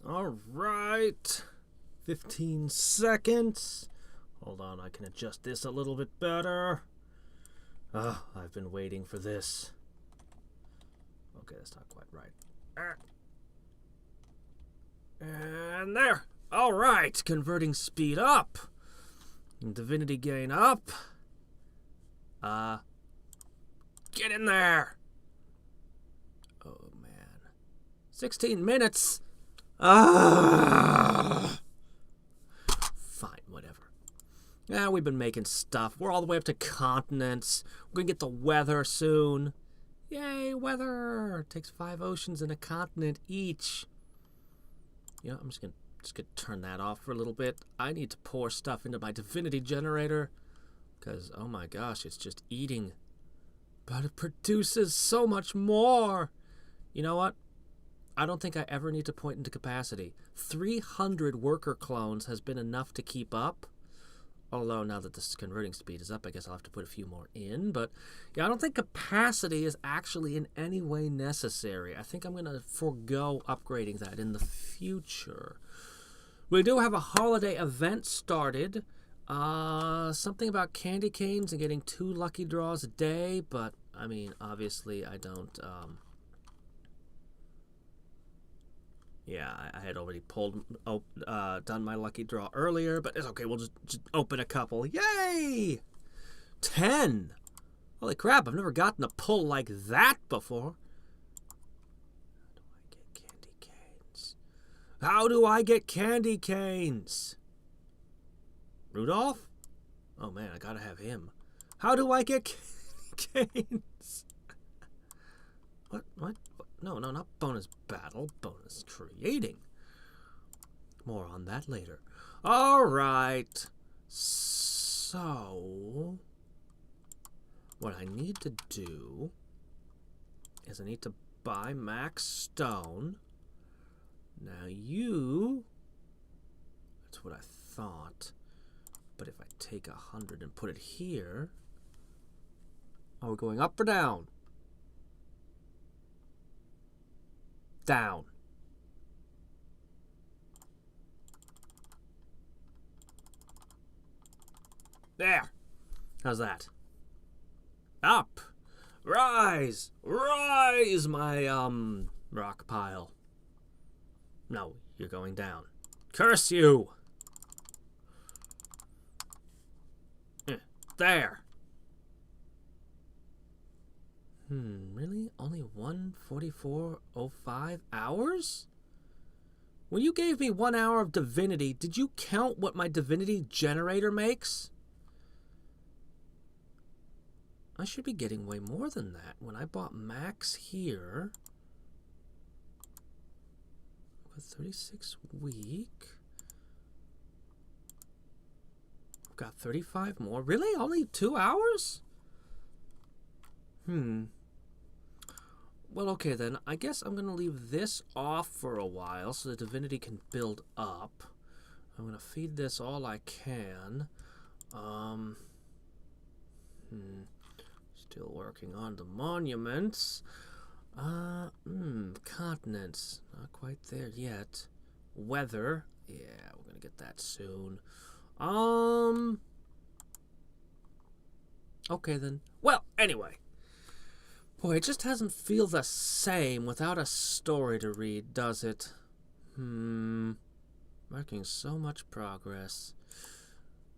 All right. 15 seconds. Hold on, I can adjust this a little bit better. I've been waiting for this. Okay, that's not quite right. And there. All right, converting speed up. Divinity gain up. Get in there. Oh, man. 16 minutes. Fine, whatever. Yeah, we've been making stuff. We're all the way up to continents. We're gonna get the weather soon. Yay, weather! It takes 5 oceans and a continent each. You know, I'm just gonna turn that off for a little bit. I need to pour stuff into my divinity generator because, oh my gosh, it's just eating. But it produces so much more. You know what? I don't think I ever need to point into capacity. 300 worker clones has been enough to keep up. Although now that this converting speed is up, I guess I'll have to put a few more in. But yeah, I don't think capacity is actually in any way necessary. I think I'm going to forego upgrading that in the future. We do have a holiday event started. Something about candy canes and getting 2 lucky draws a day. But, I mean, obviously I don't... Yeah, I had already done my lucky draw earlier, but it's okay. We'll just open a couple. Yay! 10! Holy crap, I've never gotten a pull like that before. How do I get candy canes? Rudolph? Oh man, I gotta have him. How do I get candy canes? What? No, not bonus battle, bonus creating. More on that later. All right. So, what I need to do is I need to buy max stone. Now that's what I thought. But if I take 100 and put it here, are we going up or down? Down. There. How's that? Up. Rise. Rise, my, rock pile. No, you're going down. Curse you. There. Really? Only 1:44:05 hours? When you gave me 1 hour of divinity, did you count what my divinity generator makes? I should be getting way more than that. When I bought max here, with 36 week, I've got 35 more. Really? Only 2 hours? Well, okay then. I guess I'm going to leave this off for a while so the divinity can build up. I'm going to feed this all I can. Still working on the monuments. Continents. Not quite there yet. Weather. Yeah, we're going to get that soon. Okay then. Well, anyway. Boy, it just doesn't feel the same without a story to read, does it? Making so much progress.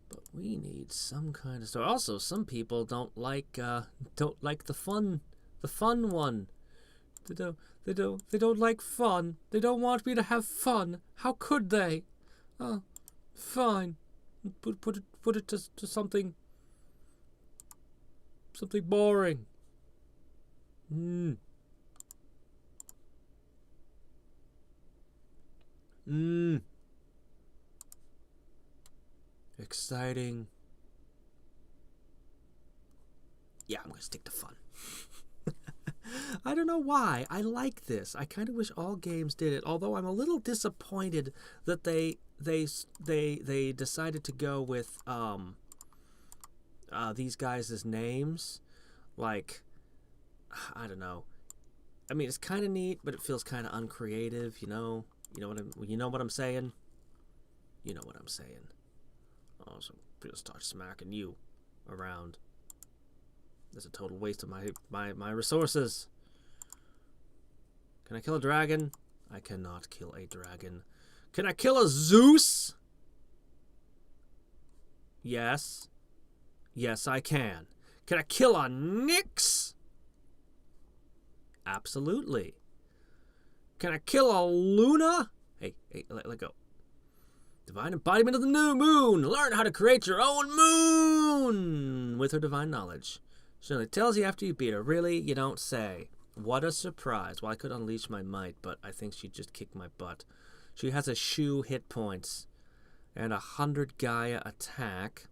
But we need some kind of story. Also, some people don't like the fun one. They don't like fun. They don't want me to have fun. How could they? Oh, fine. Put it to something boring. Exciting. Yeah, I'm gonna stick to fun. I don't know why. I like this. I kind of wish all games did it. Although I'm a little disappointed that they decided to go with these guys' names. Like, I don't know. I mean, it's kind of neat, but it feels kind of uncreative, you know? You know what I'm saying? You know what I'm saying. Oh, so I'm gonna start smacking you around. That's a total waste of my resources. Can I kill a dragon? I cannot kill a dragon. Can I kill a Zeus? Yes. Yes, I can. Can I kill a Nyx? Absolutely. Can I kill a Luna? Hey, let go. Divine embodiment of the new moon. Learn how to create your own moon with her divine knowledge. She only tells you after you beat her. Really? You don't say. What a surprise. Well, I could unleash my might, but I think she'd just kick my butt. She has a shoe hit points and 100 Gaia attack.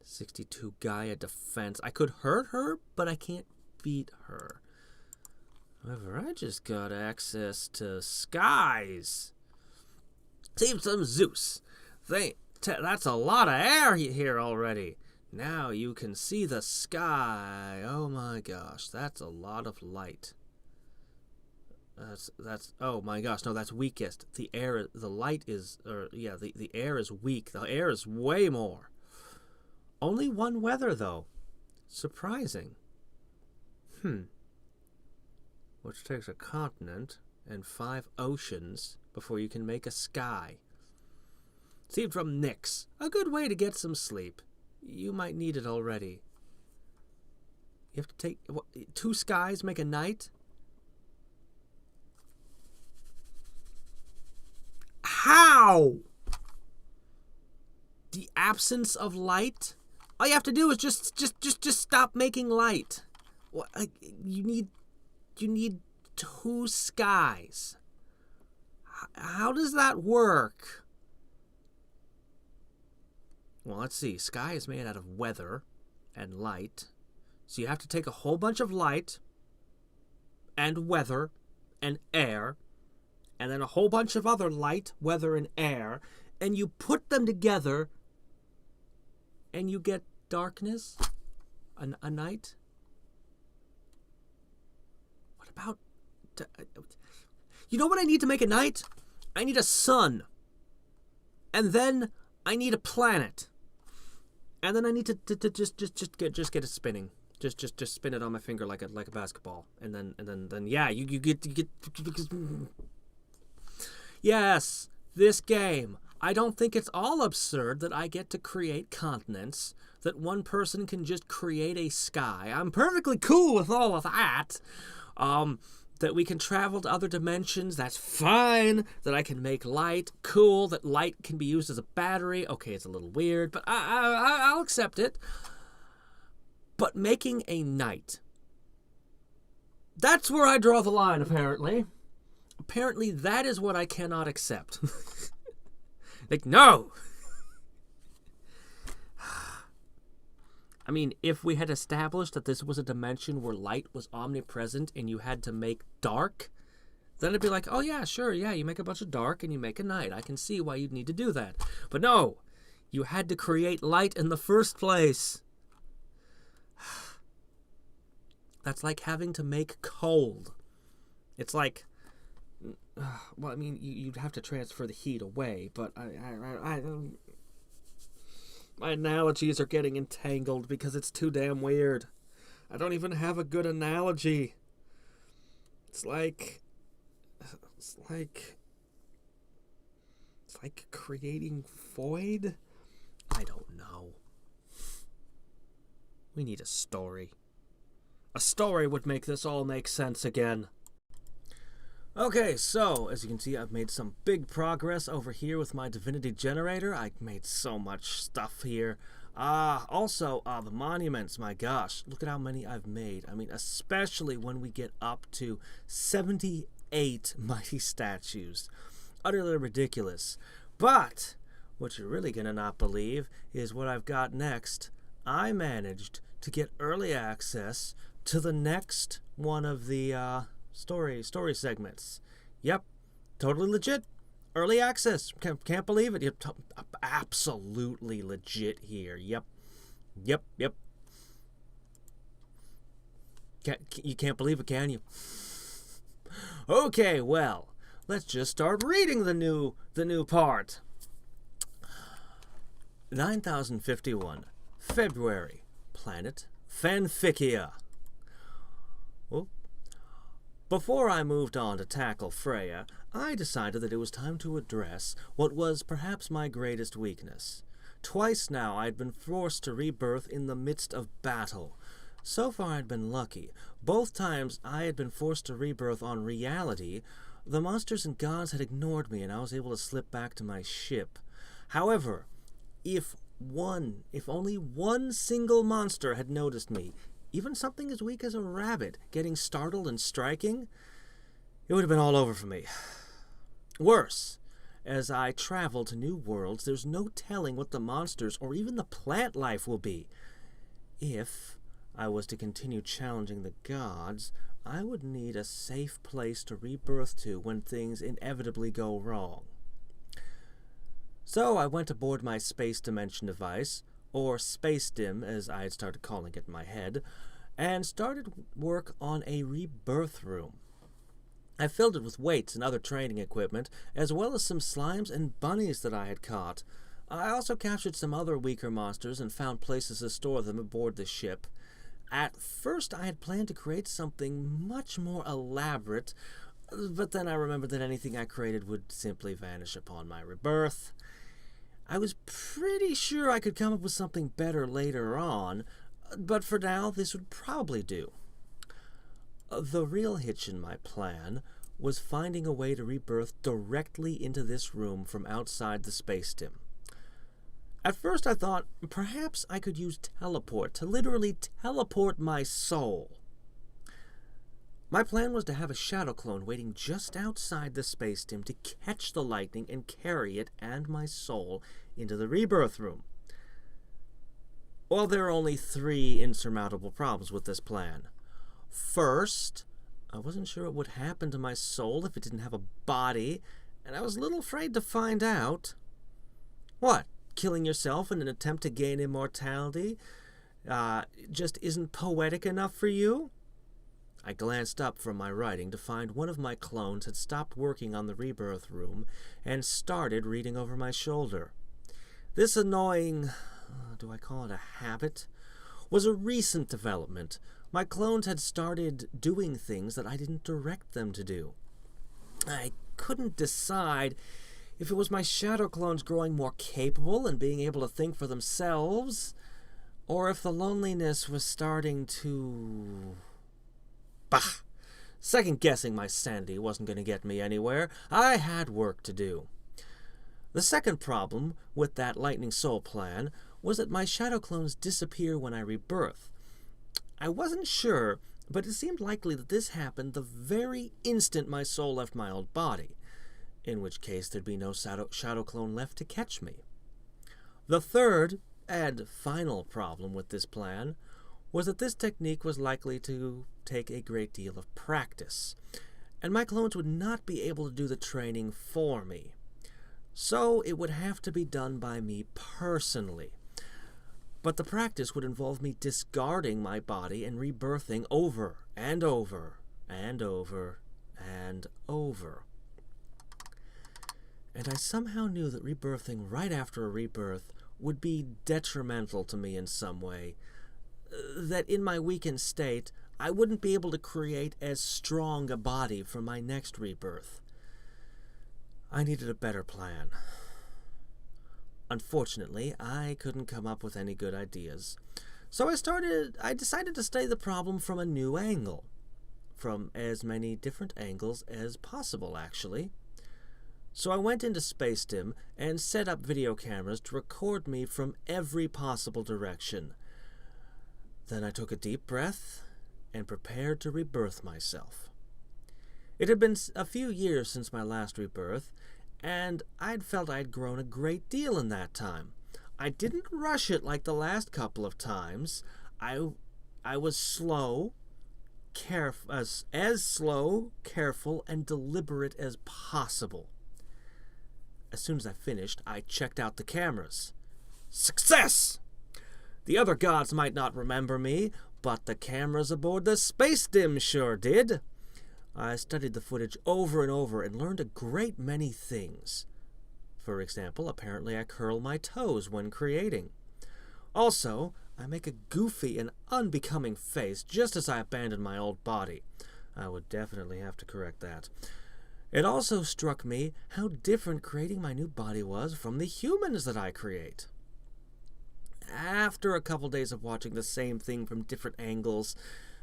62 Gaia defense. I could hurt her, but I can't beat her. However, I just got access to skies. Save some Zeus. That's a lot of air here already. Now you can see the sky. Oh my gosh, that's a lot of light. That's oh my gosh, no, that's weakest. The light is, the air is weak. The air is way more. Only one weather though. Surprising. Which takes a continent and 5 oceans before you can make a sky. Seed from Nyx. A good way to get some sleep. You might need it already. You have to take 2 skies, make a night? How? The absence of light? All you have to do is just stop making light. You need 2 skies. How does that work? Well, let's see. Sky is made out of weather and light. So you have to take a whole bunch of light and weather and air and then a whole bunch of other light, weather, and air, and you put them together and you get darkness, a night. What about... You know what I need to make a night? I need a sun. And then I need a planet. And then I need to just get it spinning. Just spin it on my finger like a basketball. And then yeah, you get Yes, this game. I don't think it's all absurd that I get to create continents, that one person can just create a sky. I'm perfectly cool with all of that. That we can travel to other dimensions, that's fine. That I can make light, cool. That light can be used as a battery, okay, it's a little weird, but I'll accept it. But making a night, that's where I draw the line, apparently. Apparently, that is what I cannot accept. Like, no! I mean, if we had established that this was a dimension where light was omnipresent and you had to make dark, then it'd be like, oh yeah, sure, yeah, you make a bunch of dark and you make a night. I can see why you'd need to do that. But no, you had to create light in the first place. That's like having to make cold. It's like, well, I mean, you'd have to transfer the heat away, but my analogies are getting entangled because it's too damn weird. I don't even have a good analogy. It's like creating void? I don't know. We need a story. A story would make this all make sense again. Okay, so, as you can see, I've made some big progress over here with my divinity generator. I made so much stuff here. Also, the monuments, my gosh, look at how many I've made. I mean, especially when we get up to 78 mighty statues. Utterly ridiculous. But, what you're really gonna not believe is what I've got next. I managed to get early access to the next one of the, story segments. Yep, totally legit. Early access. Can't believe it. Yep, absolutely legit here. Yep. You can't believe it, can you? Okay, well, let's just start reading the new part. 9051, February, planet Fanficia. Oh. Before I moved on to tackle Freya, I decided that it was time to address what was perhaps my greatest weakness. Twice now I'd been forced to rebirth in the midst of battle. So far I'd been lucky. Both times I had been forced to rebirth on reality, the monsters and gods had ignored me and I was able to slip back to my ship. However, if only one single monster had noticed me, even something as weak as a rabbit getting startled and striking, it would have been all over for me. Worse, as I travel to new worlds, there's no telling what the monsters or even the plant life will be. If I was to continue challenging the gods, I would need a safe place to rebirth to when things inevitably go wrong. So I went aboard my space dimension device, or Space Dim as I had started calling it in my head, and started work on a rebirth room. I filled it with weights and other training equipment, as well as some slimes and bunnies that I had caught. I also captured some other weaker monsters and found places to store them aboard the ship. At first I had planned to create something much more elaborate, but then I remembered that anything I created would simply vanish upon my rebirth. I was pretty sure I could come up with something better later on, but for now this would probably do. The real hitch in my plan was finding a way to rebirth directly into this room from outside the space dim. At first I thought perhaps I could use teleport to literally teleport my soul. My plan was to have a shadow clone waiting just outside the space dim to catch the lightning and carry it and my soul into the rebirth room. Well, there are only 3 insurmountable problems with this plan. First, I wasn't sure what would happen to my soul if it didn't have a body, and I was a little afraid to find out. What, killing yourself in an attempt to gain immortality just isn't poetic enough for you? I glanced up from my writing to find one of my clones had stopped working on the rebirth room and started reading over my shoulder. This annoying, do I call it a habit, was a recent development. My clones had started doing things that I didn't direct them to do. I couldn't decide if it was my shadow clones growing more capable and being able to think for themselves, or if the loneliness was starting to... Bah! Second-guessing my sanity wasn't going to get me anywhere. I had work to do. The second problem with that Lightning Soul plan was that my shadow clones disappear when I rebirth. I wasn't sure, but it seemed likely that this happened the very instant my soul left my old body, in which case there'd be no shadow clone left to catch me. The third and final problem with this plan was that this technique was likely to take a great deal of practice, and my clones would not be able to do the training for me. So it would have to be done by me personally. But the practice would involve me discarding my body and rebirthing over and over and over and over. And I somehow knew that rebirthing right after a rebirth would be detrimental to me in some way, that in my weakened state, I wouldn't be able to create as strong a body for my next rebirth. I needed a better plan. Unfortunately, I couldn't come up with any good ideas. So I decided to study the problem from a new angle. From as many different angles as possible, actually. So I went into SpaceDim and set up video cameras to record me from every possible direction. Then I took a deep breath and prepared to rebirth myself. It had been a few years since my last rebirth, and I'd felt I'd grown a great deal in that time. I didn't rush it like the last couple of times. I was slow, as slow, careful, and deliberate as possible. As soon as I finished, I checked out the cameras. Success! The other gods might not remember me, but the cameras aboard the SpaceDim sure did. I studied the footage over and over and learned a great many things. For example, apparently I curl my toes when creating. Also, I make a goofy and unbecoming face just as I abandon my old body. I would definitely have to correct that. It also struck me how different creating my new body was from the humans that I create. After a couple days of watching the same thing from different angles,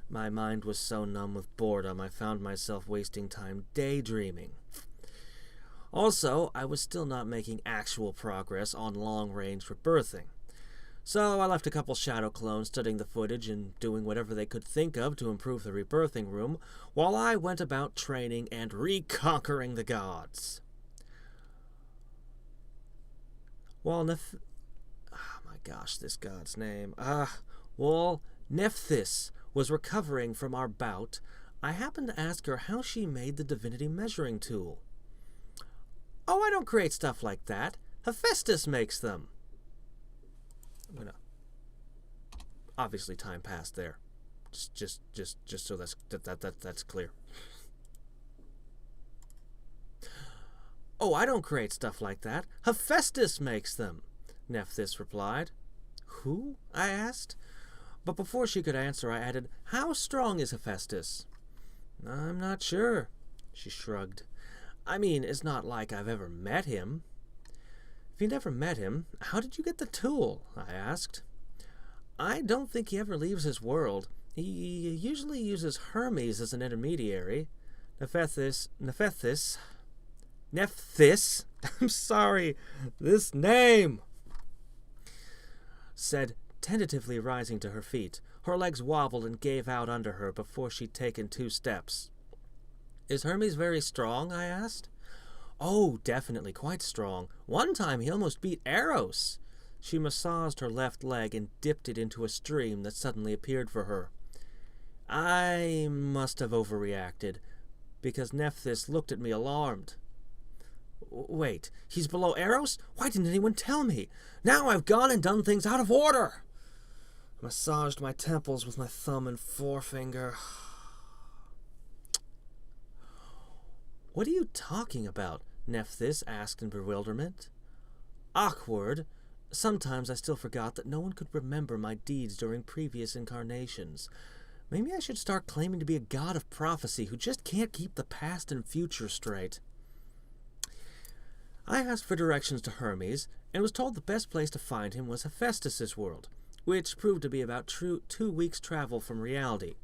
my mind was so numb with boredom I found myself wasting time daydreaming. Also, I was still not making actual progress on long-range rebirthing. So I left a couple shadow clones studying the footage and doing whatever they could think of to improve the rebirthing room, while I went about training and reconquering the gods. While this god's name. Nephthys was recovering from our bout, I happened to ask her how she made the divinity measuring tool. "Oh, I don't create stuff like that. Hephestus makes them." Obviously, time passed there. Just so that's clear. "Oh, I don't create stuff like that. Hephestus makes them," Nephthys replied. "Who?" I asked. But before she could answer, I added, "How strong is Hephestus?" "I'm not sure," she shrugged. "I mean, it's not like I've ever met him." "If you never met him, how did you get the tool?" I asked. "I don't think he ever leaves his world. He usually uses Hermes as an intermediary. Nephthys, I'm sorry, this name," said, tentatively rising to her feet. Her legs wobbled and gave out under her before she'd taken 2 steps. "Is Hermes very strong?" I asked. "Oh, definitely quite strong. One time he almost beat Eros." She massaged her left leg and dipped it into a stream that suddenly appeared for her. I must have overreacted, because Nephthys looked at me alarmed. "Wait, he's below Eros? Why didn't anyone tell me? Now I've gone and done things out of order." I massaged my temples with my thumb and forefinger. "What are you talking about?" Nephthys asked in bewilderment. Awkward. Sometimes I still forgot that no one could remember my deeds during previous incarnations. Maybe I should start claiming to be a god of prophecy who just can't keep the past and future straight. I asked for directions to Hermes, and was told the best place to find him was Hephestus's world, which proved to be about 2 weeks' travel from reality.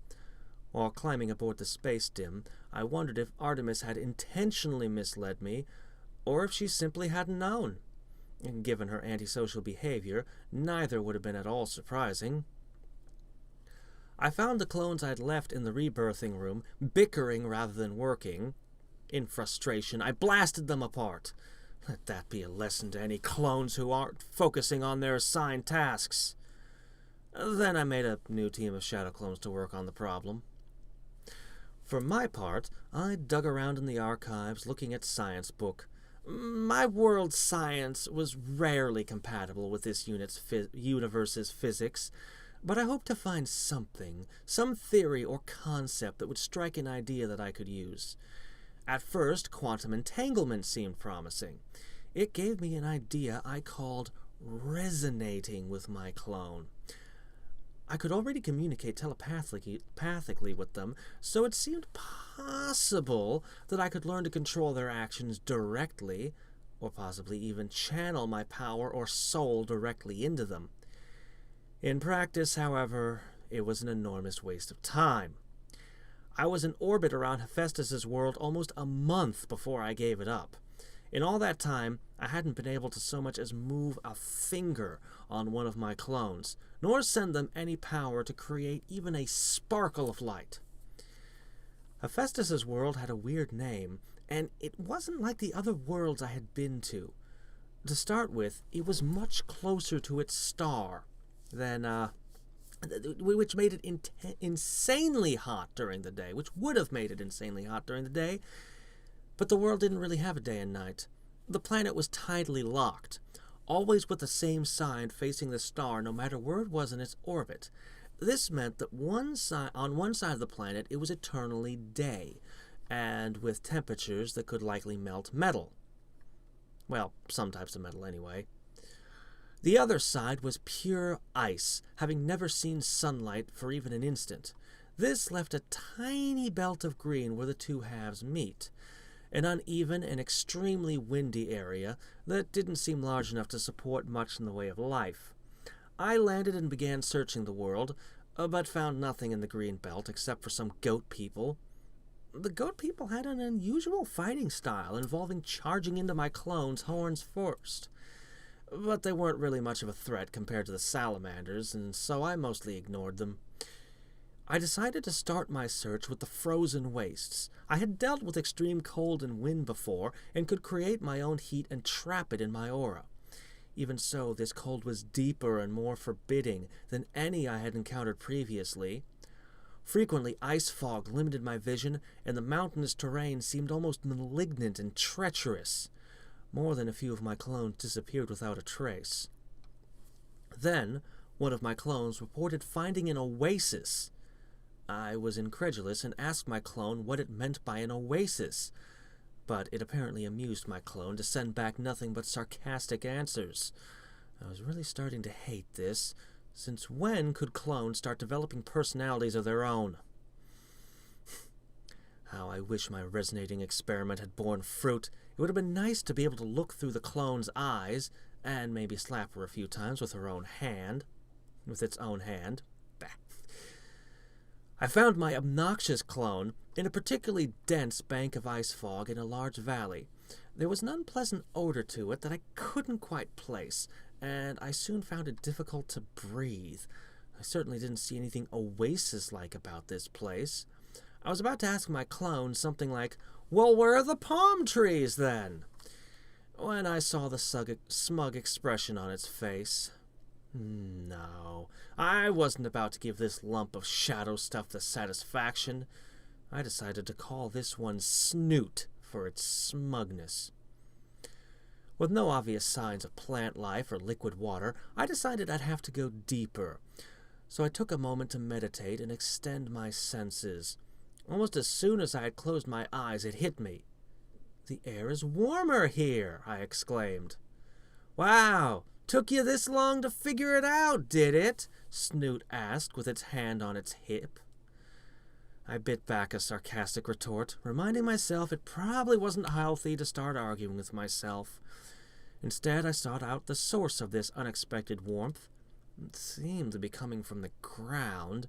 While climbing aboard the space stim, I wondered if Artemis had intentionally misled me, or if she simply hadn't known. And given her antisocial behavior, neither would have been at all surprising. I found the clones I'd left in the rebirthing room, bickering rather than working. In frustration, I blasted them apart. Let that be a lesson to any clones who aren't focusing on their assigned tasks. Then I made a new team of shadow clones to work on the problem. For my part, I dug around in the archives looking at science book. My world's science was rarely compatible with this universe's physics, but I hoped to find something, some theory or concept that would strike an idea that I could use. At first, quantum entanglement seemed promising. It gave me an idea I called resonating with my clone. I could already communicate telepathically with them, so it seemed possible that I could learn to control their actions directly, or possibly even channel my power or soul directly into them. In practice, however, it was an enormous waste of time. I was in orbit around Hephestus's world almost a month before I gave it up. In all that time, I hadn't been able to so much as move a finger on one of my clones, nor send them any power to create even a sparkle of light. Hephestus's world had a weird name, and it wasn't like the other worlds I had been to. To start with, it was much closer to its star than, which made it insanely hot during the day, which would have made it insanely hot during the day, but the world didn't really have a day and night. The planet was tidally locked, always with the same side facing the star no matter where it was in its orbit. This meant that on one side of the planet it was eternally day, and with temperatures that could likely melt metal. Well, some types of metal anyway. The other side was pure ice, having never seen sunlight for even an instant. This left a tiny belt of green where the two halves meet, an uneven and extremely windy area that didn't seem large enough to support much in the way of life. I landed and began searching the world, but found nothing in the green belt except for some goat people. The goat people had an unusual fighting style involving charging into my clone's horns first. But they weren't really much of a threat compared to the salamanders, and so I mostly ignored them. I decided to start my search with the frozen wastes. I had dealt with extreme cold and wind before, and could create my own heat and trap it in my aura. Even so, this cold was deeper and more forbidding than any I had encountered previously. Frequently, ice fog limited my vision, and the mountainous terrain seemed almost malignant and treacherous. More than a few of my clones disappeared without a trace. Then, one of my clones reported finding an oasis. I was incredulous and asked my clone what it meant by an oasis, but it apparently amused my clone to send back nothing but sarcastic answers. I was really starting to hate this. Since when could clones start developing personalities of their own? How I wish my resonating experiment had borne fruit. It would have been nice to be able to look through the clone's eyes, and maybe slap her a few times with her own hand. With its own hand. Bah. I found my obnoxious clone in a particularly dense bank of ice fog in a large valley. There was an unpleasant odor to it that I couldn't quite place, and I soon found it difficult to breathe. I certainly didn't see anything oasis-like about this place. I was about to ask my clone something like, "Well, where are the palm trees, then?" when I saw the smug expression on its face. No, I wasn't about to give this lump of shadow stuff the satisfaction. I decided to call this one Snoot for its smugness. With no obvious signs of plant life or liquid water, I decided I'd have to go deeper. So I took a moment to meditate and extend my senses. Almost as soon as I had closed my eyes, it hit me. "The air is warmer here," I exclaimed. "Wow, took you this long to figure it out, did it?" Snoot asked with its hand on its hip. I bit back a sarcastic retort, reminding myself it probably wasn't healthy to start arguing with myself. Instead, I sought out the source of this unexpected warmth. It seemed to be coming from the ground.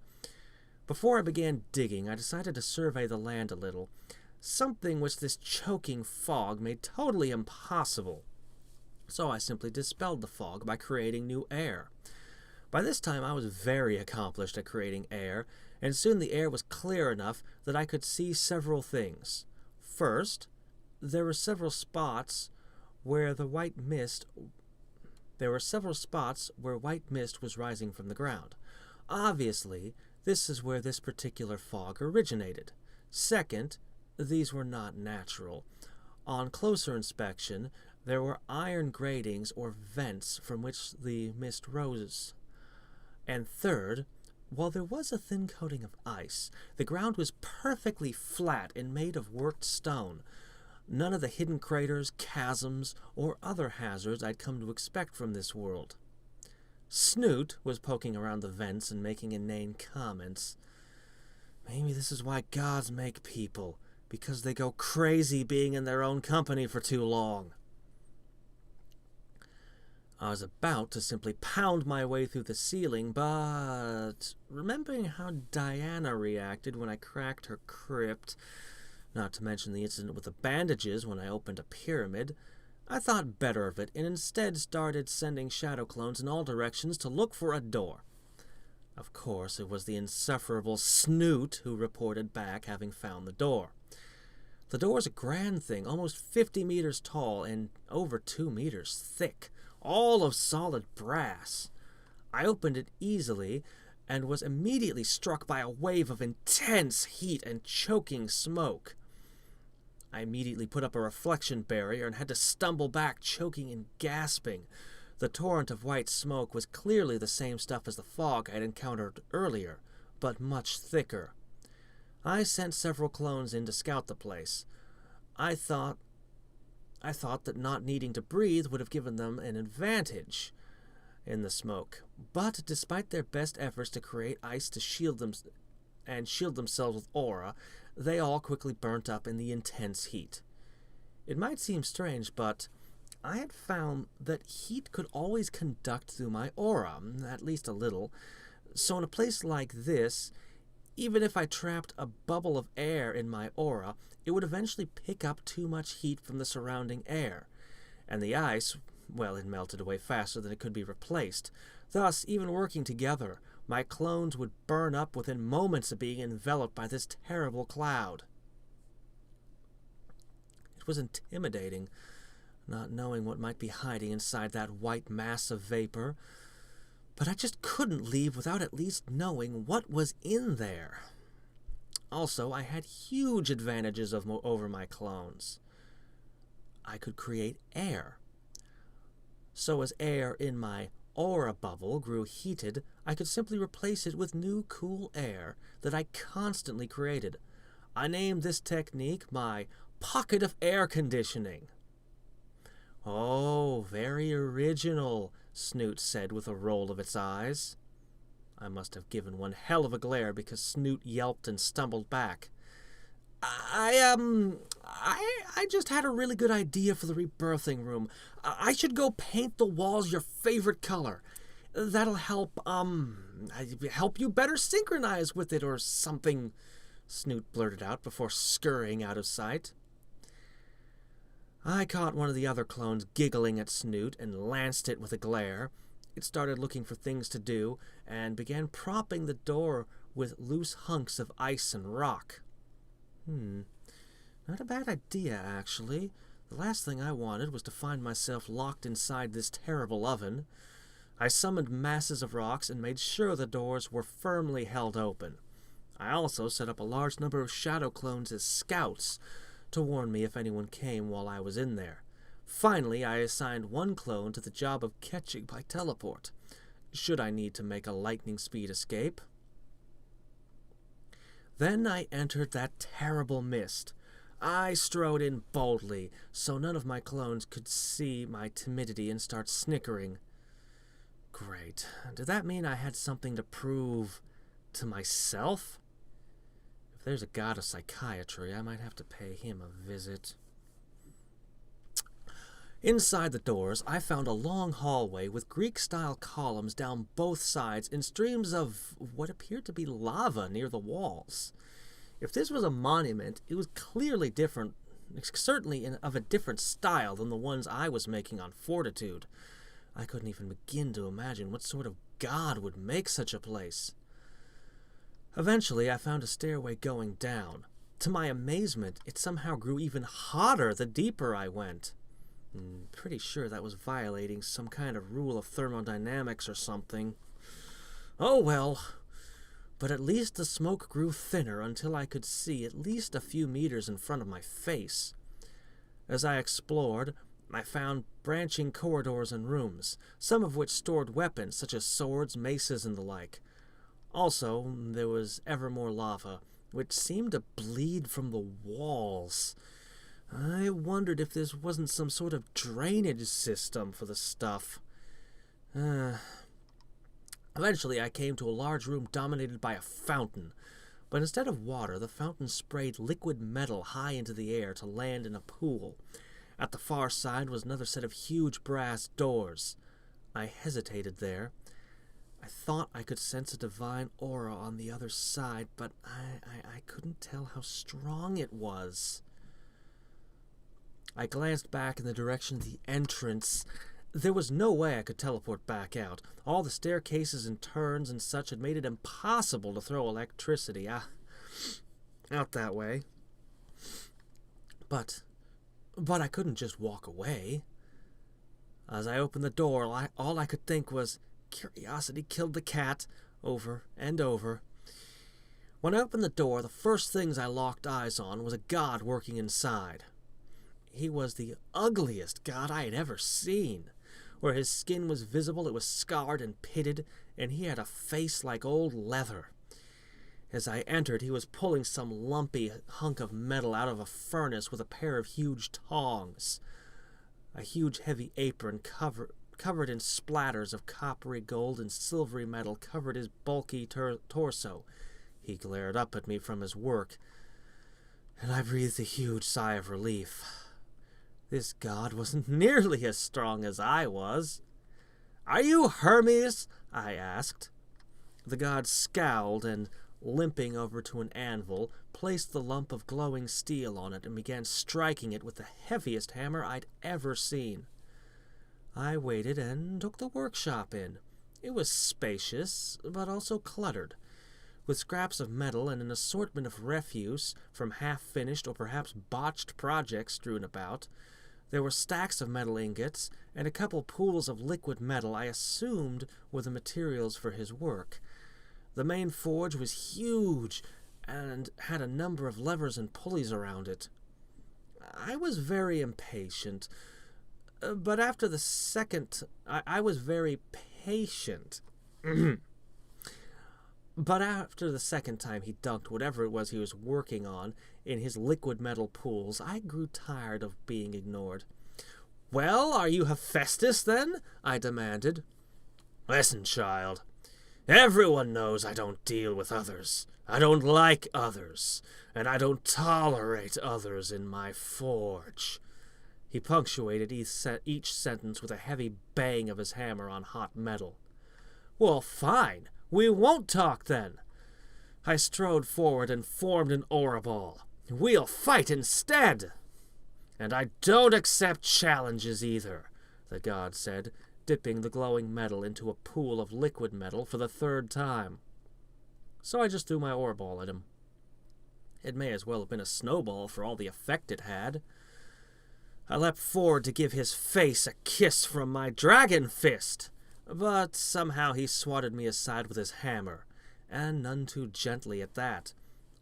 Before I began digging, I decided to survey the land a little, something which this choking fog made totally impossible. So I simply dispelled the fog by creating new air. By this time, I was very accomplished at creating air, and soon the air was clear enough that I could see several things. First, there were several spots where white mist was rising from the ground. Obviously, this is where this particular fog originated. Second, these were not natural. On closer inspection, there were iron gratings or vents from which the mist rose. And third, while there was a thin coating of ice, the ground was perfectly flat and made of worked stone. None of the hidden craters, chasms, or other hazards I'd come to expect from this world. Snoot was poking around the vents and making inane comments. Maybe this is why gods make people, because they go crazy being in their own company for too long. I was about to simply pound my way through the ceiling, but remembering how Diana reacted when I cracked her crypt, not to mention the incident with the bandages when I opened a pyramid, I thought better of it and instead started sending shadow clones in all directions to look for a door. Of course, it was the insufferable Snoot who reported back having found the door. The door is a grand thing, almost 50 meters tall and over 2 meters thick, all of solid brass. I opened it easily and was immediately struck by a wave of intense heat and choking smoke. I immediately put up a reflection barrier and had to stumble back, choking and gasping. The torrent of white smoke was clearly the same stuff as the fog I had encountered earlier, but much thicker. I sent several clones in to scout the place. I thought that not needing to breathe would have given them an advantage in the smoke. But despite their best efforts to create ice to shield themselves with aura, they all quickly burnt up in the intense heat. It might seem strange, but I had found that heat could always conduct through my aura, at least a little. So in a place like this, even if I trapped a bubble of air in my aura, it would eventually pick up too much heat from the surrounding air. And the ice, well, it melted away faster than it could be replaced. Thus, even working together, my clones would burn up within moments of being enveloped by this terrible cloud. It was intimidating, not knowing what might be hiding inside that white mass of vapor, but I just couldn't leave without at least knowing what was in there. Also, I had huge advantages over my clones. I could create air. So as air in my aura bubble grew heated, I could simply replace it with new cool air that I constantly created. I named this technique my pocket of air conditioning. "Oh, very original," Snoot said with a roll of its eyes. I must have given one hell of a glare because Snoot yelped and stumbled back. I just had a really good idea for the rebirthing room. I should go paint the walls your favorite color. That'll help you better synchronize with it or something," Snoot blurted out before scurrying out of sight. I caught one of the other clones giggling at Snoot and lanced it with a glare. It started looking for things to do and began propping the door with loose hunks of ice and rock. Not a bad idea, actually. The last thing I wanted was to find myself locked inside this terrible oven. I summoned masses of rocks and made sure the doors were firmly held open. I also set up a large number of shadow clones as scouts to warn me if anyone came while I was in there. Finally, I assigned one clone to the job of catching by teleport, should I need to make a lightning speed escape. Then I entered that terrible mist. I strode in boldly, so none of my clones could see my timidity and start snickering. Great. Did that mean I had something to prove to myself? If there's a god of psychiatry, I might have to pay him a visit. Inside the doors, I found a long hallway with Greek-style columns down both sides and streams of what appeared to be lava near the walls. If this was a monument, it was clearly different, certainly of a different style than the ones I was making on Fortitude. I couldn't even begin to imagine what sort of god would make such a place. Eventually, I found a stairway going down. To my amazement, it somehow grew even hotter the deeper I went. Pretty sure that was violating some kind of rule of thermodynamics or something. Oh well. But at least the smoke grew thinner until I could see at least a few meters in front of my face. As I explored, I found branching corridors and rooms, some of which stored weapons such as swords, maces, and the like. Also, there was ever more lava, which seemed to bleed from the walls. I wondered if this wasn't some sort of drainage system for the stuff. Eventually, I came to a large room dominated by a fountain. But instead of water, the fountain sprayed liquid metal high into the air to land in a pool. At the far side was another set of huge brass doors. I hesitated there. I thought I could sense a divine aura on the other side, but I couldn't tell how strong it was. I glanced back in the direction of the entrance. There was no way I could teleport back out. All the staircases and turns and such had made it impossible to throw electricity out that way. But I couldn't just walk away. As I opened the door, all I could think was, curiosity killed the cat, over and over. When I opened the door, the first things I locked eyes on was a god working inside. He was the ugliest god I had ever seen. Where his skin was visible, it was scarred and pitted, and he had a face like old leather. As I entered, he was pulling some lumpy hunk of metal out of a furnace with a pair of huge tongs. A huge heavy apron covered in splatters of coppery gold and silvery metal covered his bulky torso. He glared up at me from his work, and I breathed a huge sigh of relief. This god wasn't nearly as strong as I was. "Are you Hermes?" I asked. The god scowled and, limping over to an anvil, placed the lump of glowing steel on it and began striking it with the heaviest hammer I'd ever seen. I waited and took the workshop in. It was spacious, but also cluttered, with scraps of metal and an assortment of refuse from half-finished or perhaps botched projects strewn about. There were stacks of metal ingots and a couple pools of liquid metal I assumed were the materials for his work. The main forge was huge and had a number of levers and pulleys around it. I was very impatient, but after the second... I was very patient. But after the second time he dunked whatever it was he was working on in his liquid metal pools, I grew tired of being ignored. "Well, are you Hephestus, then?" I demanded. "Listen, child. Everyone knows I don't deal with others. I don't like others, and I don't tolerate others in my forge." He punctuated each sentence with a heavy bang of his hammer on hot metal. "Well, fine. We won't talk, then." I strode forward and formed an aura ball. "We'll fight instead." "And I don't accept challenges either," the god said, dipping the glowing metal into a pool of liquid metal for the third time. So I just threw my aura ball at him. It may as well have been a snowball for all the effect it had. I leapt forward to give his face a kiss from my dragon fist, but somehow he swatted me aside with his hammer, and none too gently at that.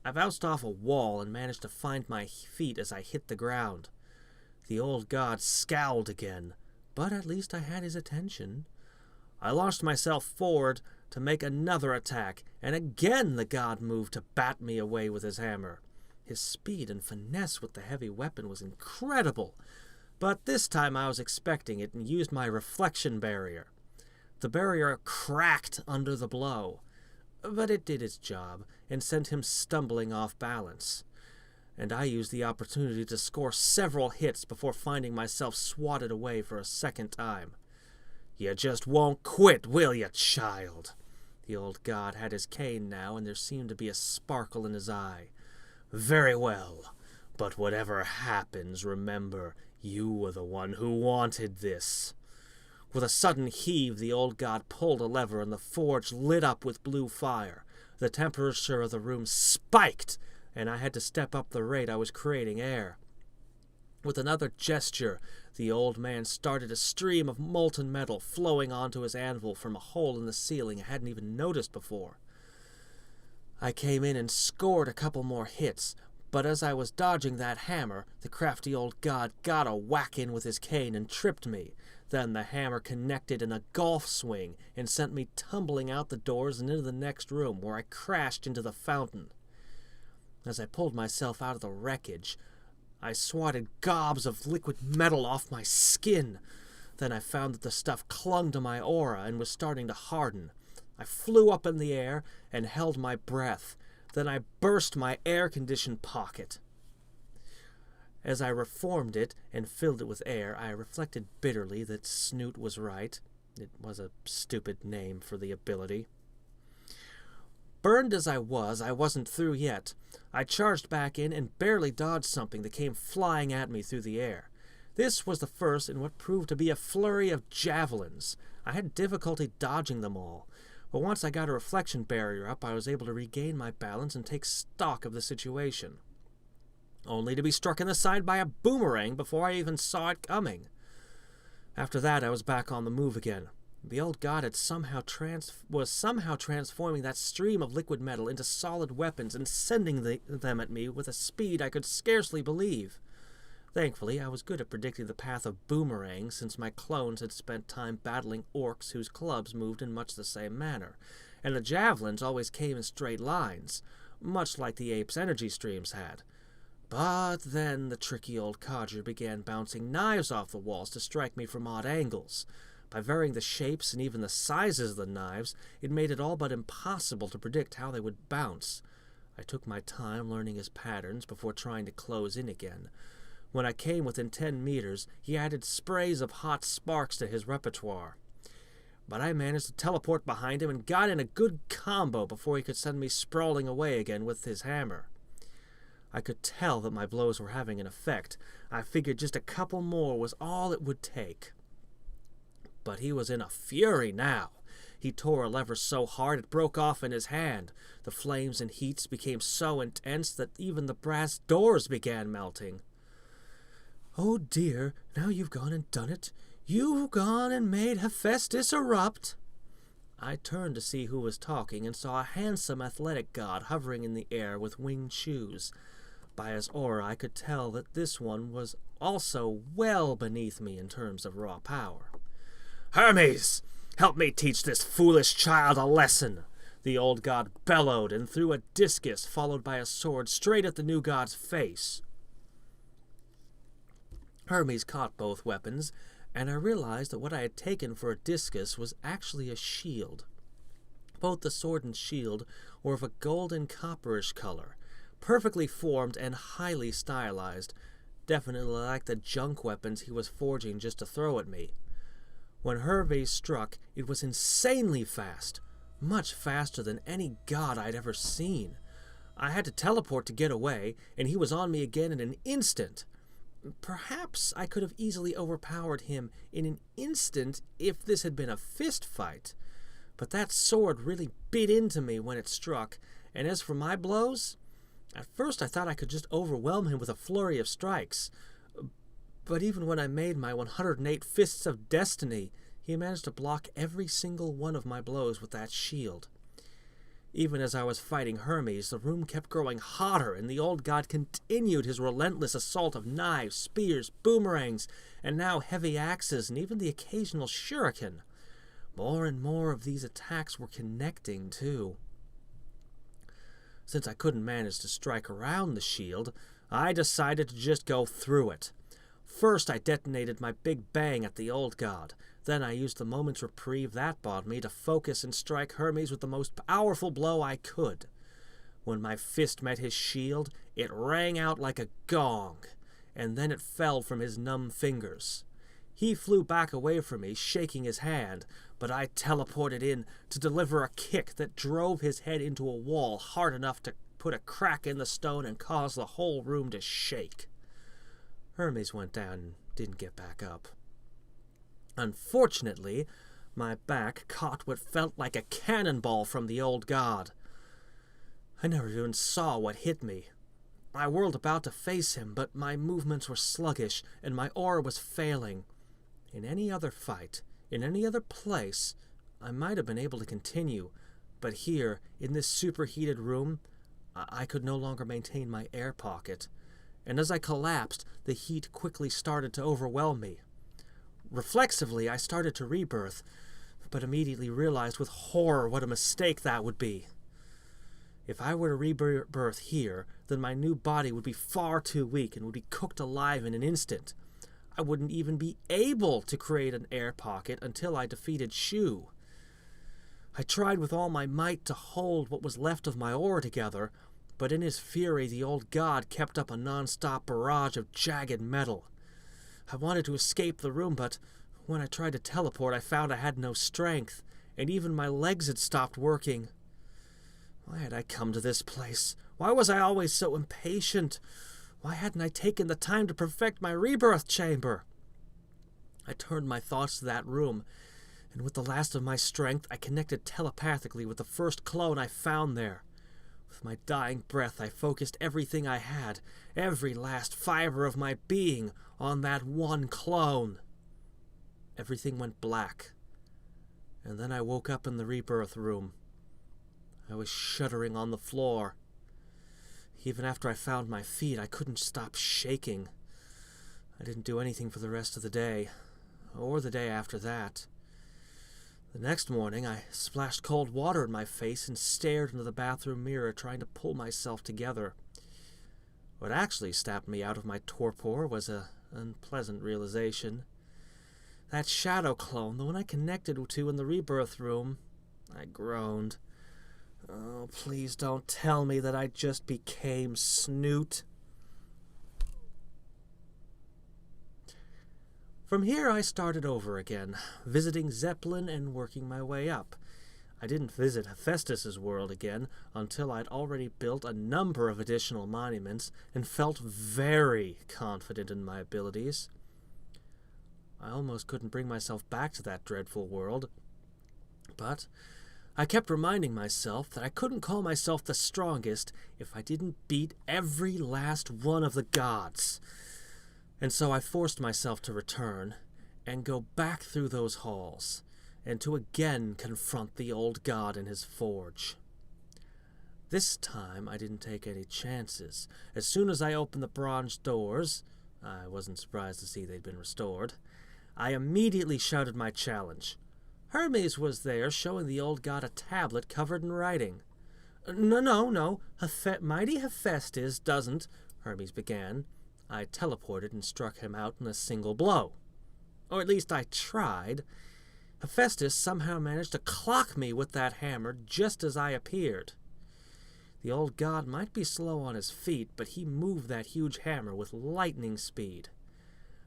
I bounced off a wall and managed to find my feet as I hit the ground. The old god scowled again, but at least I had his attention. I launched myself forward to make another attack, and again the god moved to bat me away with his hammer. His speed and finesse with the heavy weapon was incredible, but this time I was expecting it and used my reflection barrier. The barrier cracked under the blow, but it did its job and sent him stumbling off balance. And I used the opportunity to score several hits before finding myself swatted away for a second time. "You just won't quit, will you, child?" The old god had his cane now, and there seemed to be a sparkle in his eye. "Very well, but whatever happens, remember, you were the one who wanted this." With a sudden heave, the old god pulled a lever, and the forge lit up with blue fire. The temperature of the room spiked, and I had to step up the rate I was creating air. With another gesture, the old man started a stream of molten metal flowing onto his anvil from a hole in the ceiling I hadn't even noticed before. I came in and scored a couple more hits, but as I was dodging that hammer, the crafty old god got a whack in with his cane and tripped me. Then the hammer connected in a golf swing and sent me tumbling out the doors and into the next room, where I crashed into the fountain. As I pulled myself out of the wreckage, I swatted gobs of liquid metal off my skin. Then I found that the stuff clung to my aura and was starting to harden. I flew up in the air and held my breath. Then I burst my air-conditioned pocket. As I reformed it and filled it with air, I reflected bitterly that Snoot was right. It was a stupid name for the ability. Burned as I wasn't through yet. I charged back in and barely dodged something that came flying at me through the air. This was the first in what proved to be a flurry of javelins. I had difficulty dodging them all, but once I got a reflection barrier up, I was able to regain my balance and take stock of the situation, only to be struck in the side by a boomerang before I even saw it coming. After that, I was back on the move again. The old god had was somehow transforming that stream of liquid metal into solid weapons and sending them at me with a speed I could scarcely believe. Thankfully, I was good at predicting the path of boomerangs, since my clones had spent time battling orcs whose clubs moved in much the same manner, and the javelins always came in straight lines, much like the ape's energy streams had. But then the tricky old codger began bouncing knives off the walls to strike me from odd angles. By varying the shapes and even the sizes of the knives, it made it all but impossible to predict how they would bounce. I took my time learning his patterns before trying to close in again. When I came within 10 meters, he added sprays of hot sparks to his repertoire. But I managed to teleport behind him and got in a good combo before he could send me sprawling away again with his hammer. I could tell that my blows were having an effect. I figured just a couple more was all it would take. But he was in a fury now. He tore a lever so hard it broke off in his hand. The flames and heats became so intense that even the brass doors began melting. "Oh dear, now you've gone and done it. You've gone and made Hephestus erupt." I turned to see who was talking and saw a handsome athletic god hovering in the air with winged shoes. By his aura, I could tell that this one was also well beneath me in terms of raw power. "Hermes, help me teach this foolish child a lesson!" The old god bellowed and threw a discus followed by a sword straight at the new god's face. Hermes caught both weapons, and I realized that what I had taken for a discus was actually a shield. Both the sword and shield were of a golden copperish color, perfectly formed and highly stylized, definitely like the junk weapons he was forging just to throw at me. When Hermes struck, it was insanely fast, much faster than any god I'd ever seen. I had to teleport to get away, and he was on me again in an instant. Perhaps I could have easily overpowered him in an instant if this had been a fist fight, but that sword really bit into me when it struck, and as for my blows, at first I thought I could just overwhelm him with a flurry of strikes. But even when I made my 108 fists of destiny, he managed to block every single one of my blows with that shield. Even as I was fighting Hermes, the room kept growing hotter, and the old god continued his relentless assault of knives, spears, boomerangs, and now heavy axes, and even the occasional shuriken. More and more of these attacks were connecting, too. Since I couldn't manage to strike around the shield, I decided to just go through it. First, I detonated my big bang at the old god. Then I used the moment's reprieve that bought me to focus and strike Hermes with the most powerful blow I could. When my fist met his shield, it rang out like a gong, and then it fell from his numb fingers. He flew back away from me, shaking his hand, but I teleported in to deliver a kick that drove his head into a wall hard enough to put a crack in the stone and cause the whole room to shake. Hermes went down and didn't get back up. Unfortunately, my back caught what felt like a cannonball from the old god. I never even saw what hit me. I whirled about to face him, but my movements were sluggish and my aura was failing. In any other fight, in any other place, I might have been able to continue, but here, in this superheated room, I could no longer maintain my air pocket, and as I collapsed, the heat quickly started to overwhelm me. Reflexively, I started to rebirth, but immediately realized with horror what a mistake that would be. If I were to rebirth here, then my new body would be far too weak and would be cooked alive in an instant. I wouldn't even be able to create an air pocket until I defeated Shu. I tried with all my might to hold what was left of my aura together, but in his fury the old god kept up a non-stop barrage of jagged metal. I wanted to escape the room, but when I tried to teleport I found I had no strength, and even my legs had stopped working. Why had I come to this place? Why was I always so impatient? Why hadn't I taken the time to perfect my rebirth chamber? I turned my thoughts to that room, and with the last of my strength, I connected telepathically with the first clone I found there. With my dying breath, I focused everything I had, every last fiber of my being, on that one clone. Everything went black, and then I woke up in the rebirth room. I was shuddering on the floor. Even after I found my feet, I couldn't stop shaking. I didn't do anything for the rest of the day, or the day after that. The next morning, I splashed cold water in my face and stared into the bathroom mirror, trying to pull myself together. What actually snapped me out of my torpor was an unpleasant realization. That shadow clone, the one I connected to in the rebirth room, I groaned. Oh, please don't tell me that I just became Snoot. From here, I started over again, visiting Zeppelin and working my way up. I didn't visit Hephestus's world again until I'd already built a number of additional monuments and felt very confident in my abilities. I almost couldn't bring myself back to that dreadful world, but I kept reminding myself that I couldn't call myself the strongest if I didn't beat every last one of the gods. And so I forced myself to return and go back through those halls, and to again confront the old god in his forge. This time I didn't take any chances. As soon as I opened the bronze doors, I wasn't surprised to see they'd been restored, I immediately shouted my challenge. Hermes was there, showing the old god a tablet covered in writing. No, mighty Hephestus doesn't, Hermes began. I teleported and struck him out in a single blow. Or at least I tried. Hephestus somehow managed to clock me with that hammer just as I appeared. The old god might be slow on his feet, but he moved that huge hammer with lightning speed.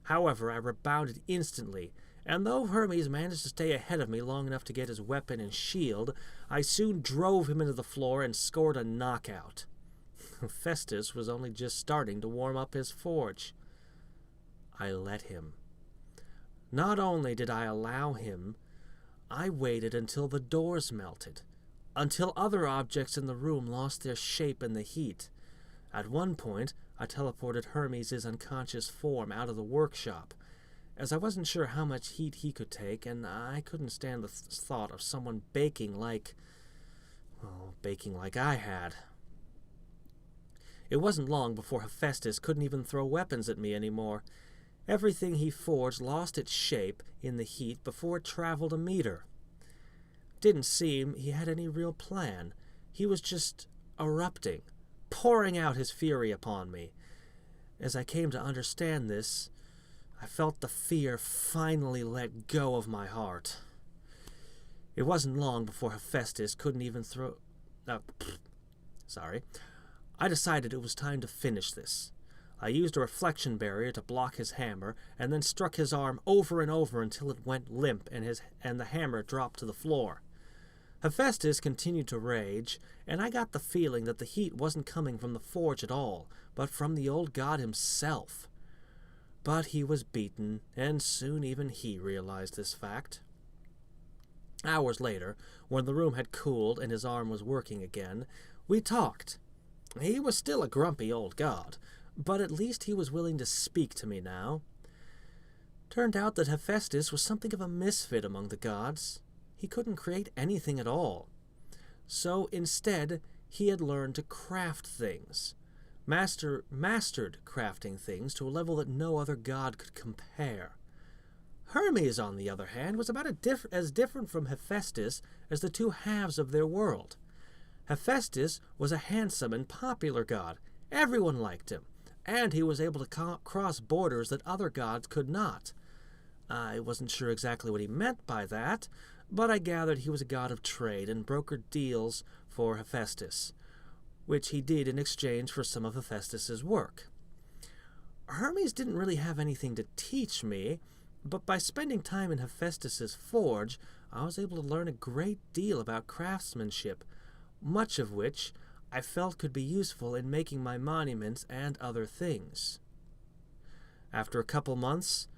However, I rebounded instantly, and though Hermes managed to stay ahead of me long enough to get his weapon and shield, I soon drove him into the floor and scored a knockout. Hephestus was only just starting to warm up his forge. I let him. Not only did I allow him, I waited until the doors melted, until other objects in the room lost their shape in the heat. At one point, I teleported Hermes' unconscious form out of the workshop, as I wasn't sure how much heat he could take, and I couldn't stand the thought of someone baking like I had. It wasn't long before Hephestus couldn't even throw weapons at me anymore. Everything he forged lost its shape in the heat before it traveled a meter. Didn't seem he had any real plan. He was just erupting, pouring out his fury upon me. As I came to understand this, I felt the fear finally let go of my heart. It wasn't long before Hephestus couldn't even throw... I decided it was time to finish this. I used a reflection barrier to block his hammer, and then struck his arm over and over until it went limp and the hammer dropped to the floor. Hephestus continued to rage, and I got the feeling that the heat wasn't coming from the forge at all, but from the old god himself. But he was beaten, and soon even he realized this fact. Hours later, when the room had cooled and his arm was working again, we talked. He was still a grumpy old god, but at least he was willing to speak to me now. Turned out that Hephestus was something of a misfit among the gods. He couldn't create anything at all. So instead, he had learned to craft things. Mastered crafting things to a level that no other god could compare. Hermes, on the other hand, was about as different from Hephestus as the two halves of their world. Hephestus was a handsome and popular god. Everyone liked him, and he was able to cross borders that other gods could not. I wasn't sure exactly what he meant by that, but I gathered he was a god of trade and brokered deals for Hephestus, which he did in exchange for some of Hephestus's work. Hermes didn't really have anything to teach me, but by spending time in Hephestus's forge, I was able to learn a great deal about craftsmanship, much of which I felt could be useful in making my monuments and other things. After a couple months,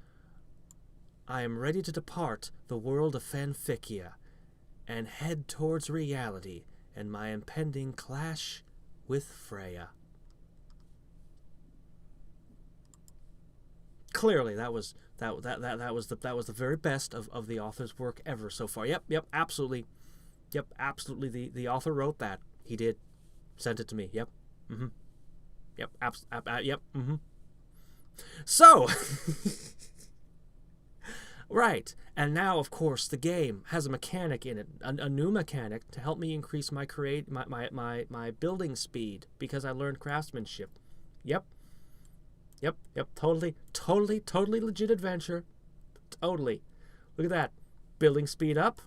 I am ready to depart the world of Fanficia and head towards reality and my impending clash with Freya. Clearly, that was the very best of the author's work ever so far. Yep, absolutely. The author wrote that. He did. Sent it to me. Yep. So, Right. And now, of course, the game has a mechanic in it, a new mechanic to help me increase my my building speed because I learned craftsmanship. Yep. Totally legit adventure. Totally. Look at that. Building speed up.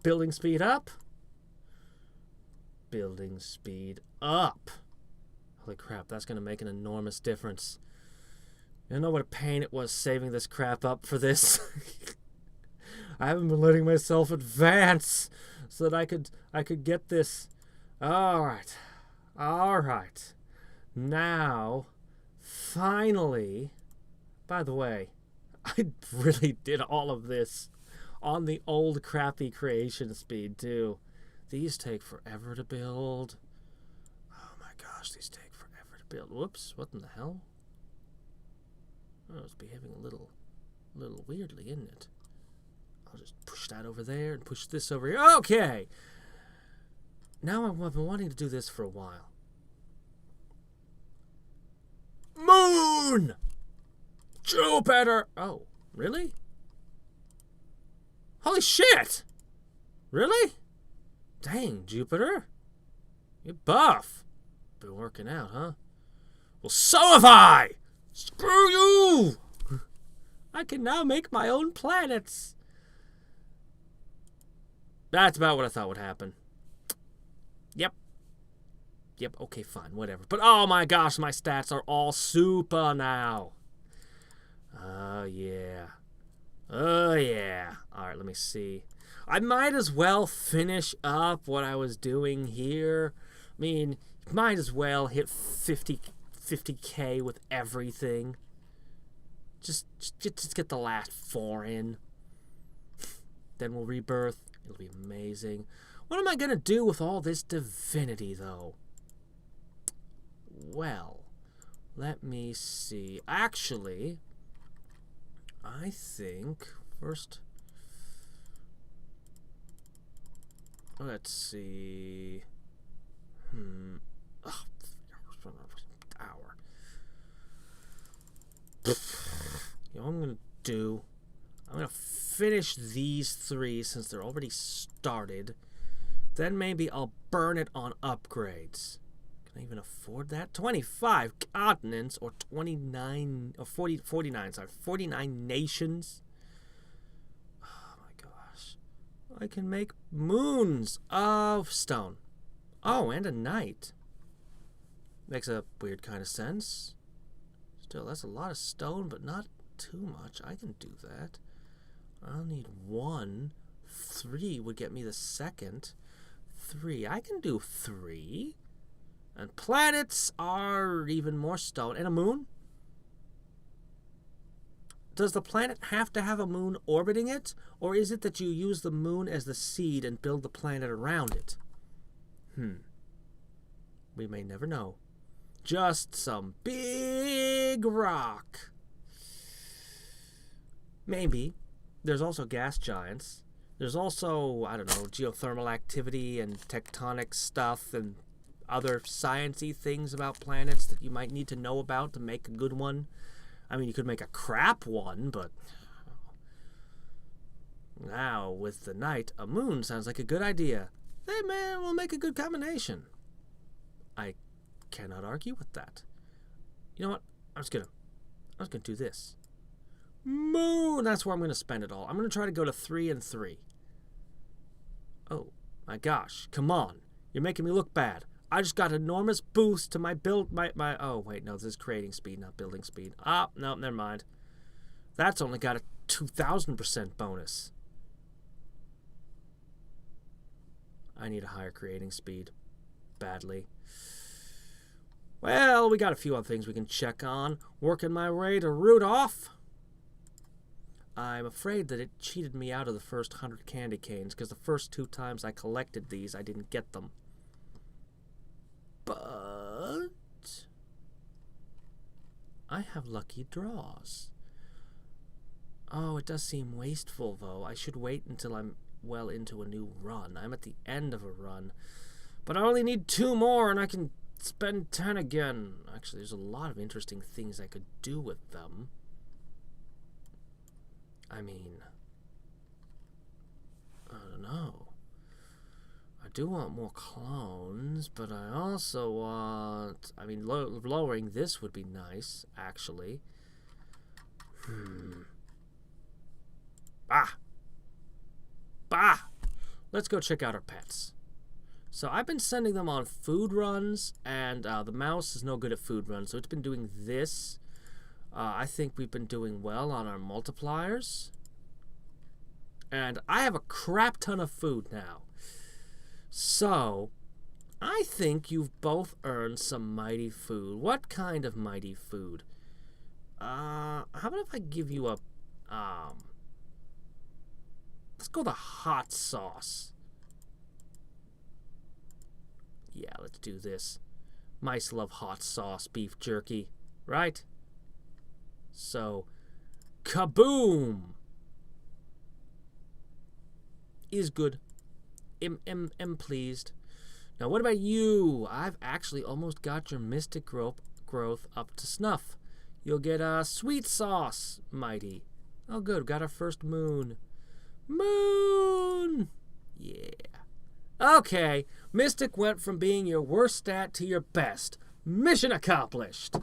Building speed up. Building speed up. Holy crap, that's going to make an enormous difference. You know what a pain it was saving this crap up for this? I haven't been letting myself advance so that I could get this. All right. Now, finally, by the way, I really did all of this on the old crappy creation speed too. These take forever to build. Oh my gosh, these take forever to build. Whoops, what in the hell? Oh, it's behaving a little weirdly, isn't it? I'll just push that over there and push this over here. Okay! Now I've been wanting to do this for a while. Moon! Jupiter! Oh, really? Holy shit! Really? Dang, Jupiter. You're buff. Been working out, huh? Well, so have I! Screw you! I can now make my own planets. That's about what I thought would happen. Yep, okay, fine, whatever. But oh my gosh, my stats are all super now. Oh, yeah. Alright, let me see. I might as well finish up what I was doing here. I mean, might as well hit 50K with everything. Just get the last 4 in. Then we'll rebirth. It'll be amazing. What am I going to do with all this divinity, though? Well, let me see. Actually, I think first... Let's see. Oh, hour. You know what I'm going to do? I'm going to finish these 3 since they're already started. Then maybe I'll burn it on upgrades. Can I even afford that? 25 continents or 29 or 49, sorry, 49 nations. Oh my gosh. I can make moons of stone. Oh, and a night. Makes a weird kind of sense. Still, that's a lot of stone, but not too much. I can do that. I'll need 1. 3 would get me the second. 3. I can do 3. And planets are even more stone. And a moon? Does the planet have to have a moon orbiting it? Or is it that you use the moon as the seed and build the planet around it? We may never know. Just some big rock. Maybe. There's also gas giants. There's also, I don't know, geothermal activity and tectonic stuff and other sciencey things about planets that you might need to know about to make a good one. I mean, you could make a crap one, but now with the night, a moon sounds like a good idea. Hey man, we'll make a good combination. I cannot argue with that. You know what? I'm just gonna do this. Moon! That's where I'm gonna spend it all. I'm gonna try to go to 3 and 3. Oh my gosh, come on. You're making me look bad. I just got enormous boost to my build, my oh wait, no, this is creating speed, not building speed. Ah, no, never mind. That's only got a 2,000% bonus. I need a higher creating speed. Badly. Well, we got a few other things we can check on. Working my way to root off. I'm afraid that it cheated me out of the first 100 candy canes, because the first 2 times I collected these, I didn't get them. But I have lucky draws. Oh, it does seem wasteful, though. I should wait until I'm well into a new run. I'm at the end of a run. But I only need 2 more, and I can spend 10 again. Actually, there's a lot of interesting things I could do with them. I mean, I don't know. I do want more clones, but I also want... I mean, lowering this would be nice, actually. Bah! Bah! Let's go check out our pets. So I've been sending them on food runs, and the mouse is no good at food runs, so it's been doing this. I think we've been doing well on our multipliers. And I have a crap ton of food now. So, I think you've both earned some mighty food. What kind of mighty food? How about if I give you a, let's go the hot sauce. Yeah, let's do this. Mice love hot sauce beef jerky, right? So, kaboom! Is good. Am pleased. Now, what about you? I've actually almost got your mystic growth up to snuff. You'll get a sweet sauce, mighty. Oh, good. Got our first moon. Moon! Yeah. Okay. Mystic went from being your worst stat to your best. Mission accomplished.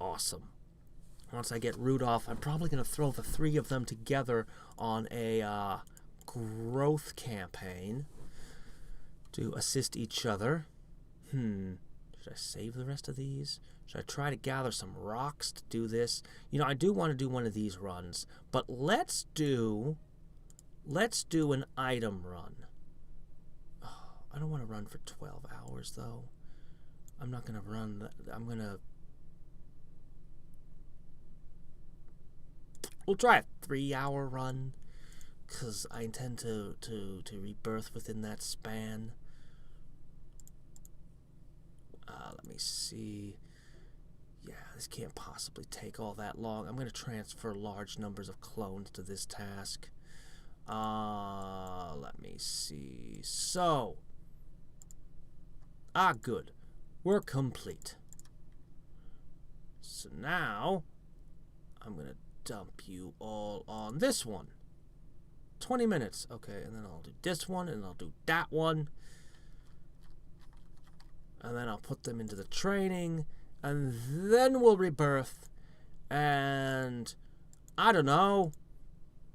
Awesome. Once I get Rudolph, I'm probably going to throw the three of them together on a growth campaign to assist each other. Should I save the rest of these? Should I try to gather some rocks to do this? You know, I do want to do one of these runs, but let's do an item run. Oh, I don't want to run for 12 hours, though. I'm not going to run. I'm going to... We'll try a 3-hour run, because I intend to rebirth within that span. Let me see. Yeah, this can't possibly take all that long. I'm going to transfer large numbers of clones to this task. Let me see. So, good. We're complete. So now, I'm going to dump you all on this one. 20 minutes. Okay, and then I'll do this one, and I'll do that one. And then I'll put them into the training, and then we'll rebirth. And I don't know.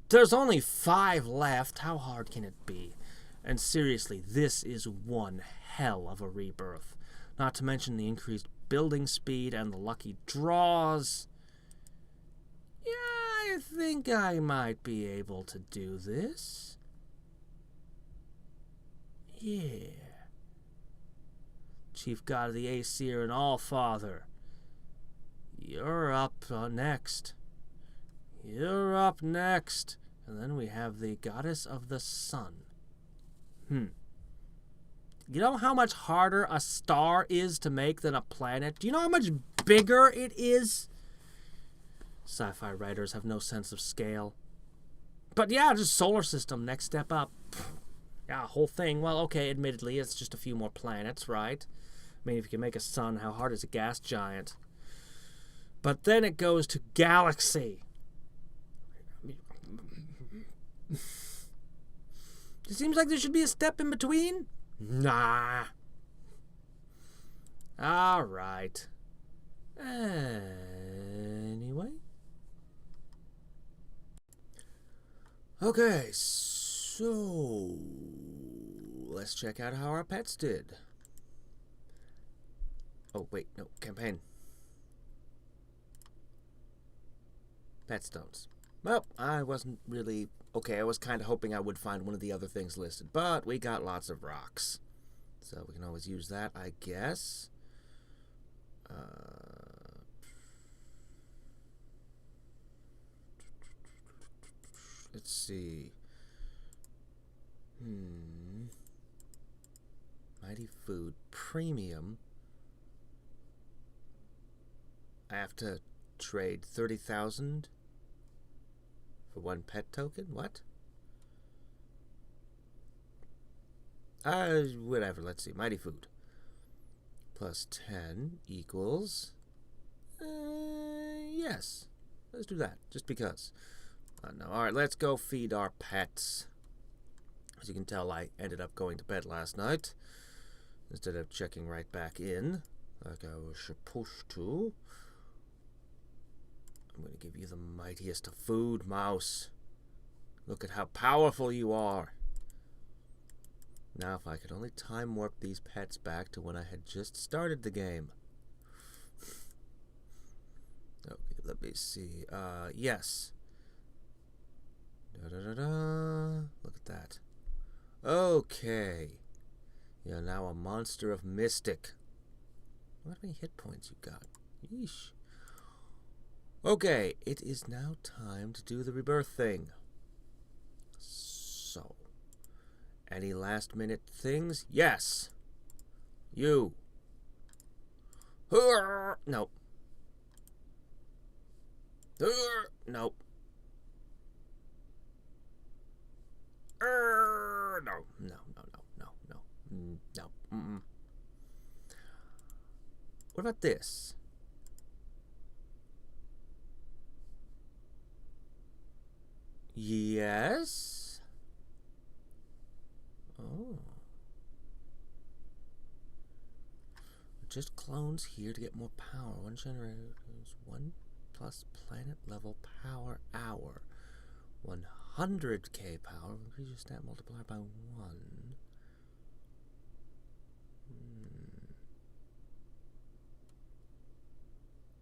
There's only 5 left. How hard can it be? And seriously, this is one hell of a rebirth. Not to mention the increased building speed and the lucky draws. Yeah, I think I might be able to do this. Yeah. Chief God of the Aesir and Allfather. You're up next. You're up next. And then we have the Goddess of the Sun. You know how much harder a star is to make than a planet? Do you know how much bigger it is? Sci-fi writers have no sense of scale. But yeah, just solar system, next step up. Yeah, whole thing. Well, okay, admittedly, it's just a few more planets, right? I mean, if you can make a sun, how hard is a gas giant? But then it goes to galaxy. It seems like there should be a step in between. Nah. All right. Anyway. Okay, so let's check out how our pets did. Oh, wait, no, campaign. Pet stones. Well, I wasn't really... Okay, I was kind of hoping I would find one of the other things listed, but we got lots of rocks. So we can always use that, I guess. Let's see. Mighty Food Premium. I have to trade 30,000 for one pet token? What? Whatever, let's see. Mighty Food. Plus 10 equals... yes. Let's do that, just because. No. Alright, let's go feed our pets. As you can tell, I ended up going to bed last night instead of checking right back in like I was supposed to. I'm going to give you the mightiest of food, mouse. Look at how powerful you are. Now, if I could only time warp these pets back to when I had just started the game. Okay, let me see. Yes. Look at that. Okay. You're now a monster of mystic. What many hit points you got? Yeesh. Okay, it is now time to do the rebirth thing. So, any last minute things? Yes. You. Nope. Nope. No. What about this? Yes. Oh. Just clones here to get more power. One generator is 1 plus planet level power hour. 100k power. Increase your stat multiplier by 1.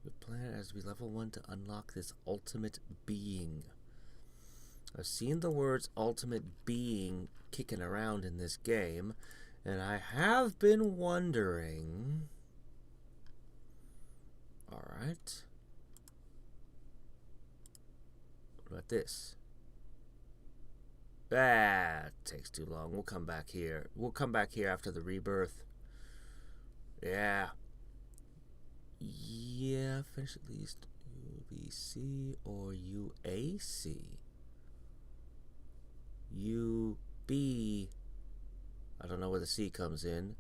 The planet has to be level 1 to unlock this ultimate being. I've seen the words ultimate being kicking around in this game, and I have been wondering. Alright. What about this? That takes too long. We'll come back here. We'll come back here after the rebirth. Yeah. Yeah, finish at least UBC or UAC. UB. I don't know where the C comes in.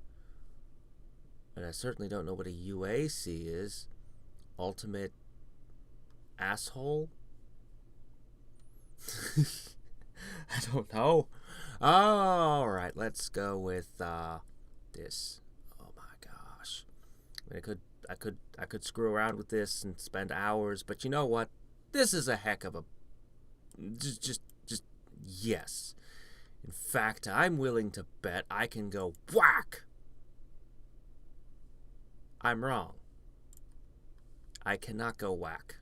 And I certainly don't know what a UAC is. Ultimate asshole? I don't know. Alright, let's go with this. Oh my gosh. I mean, I could screw around with this and spend hours, but you know what? This is a heck of a just yes. In fact, I'm willing to bet I can go whack. I'm wrong. I cannot go whack.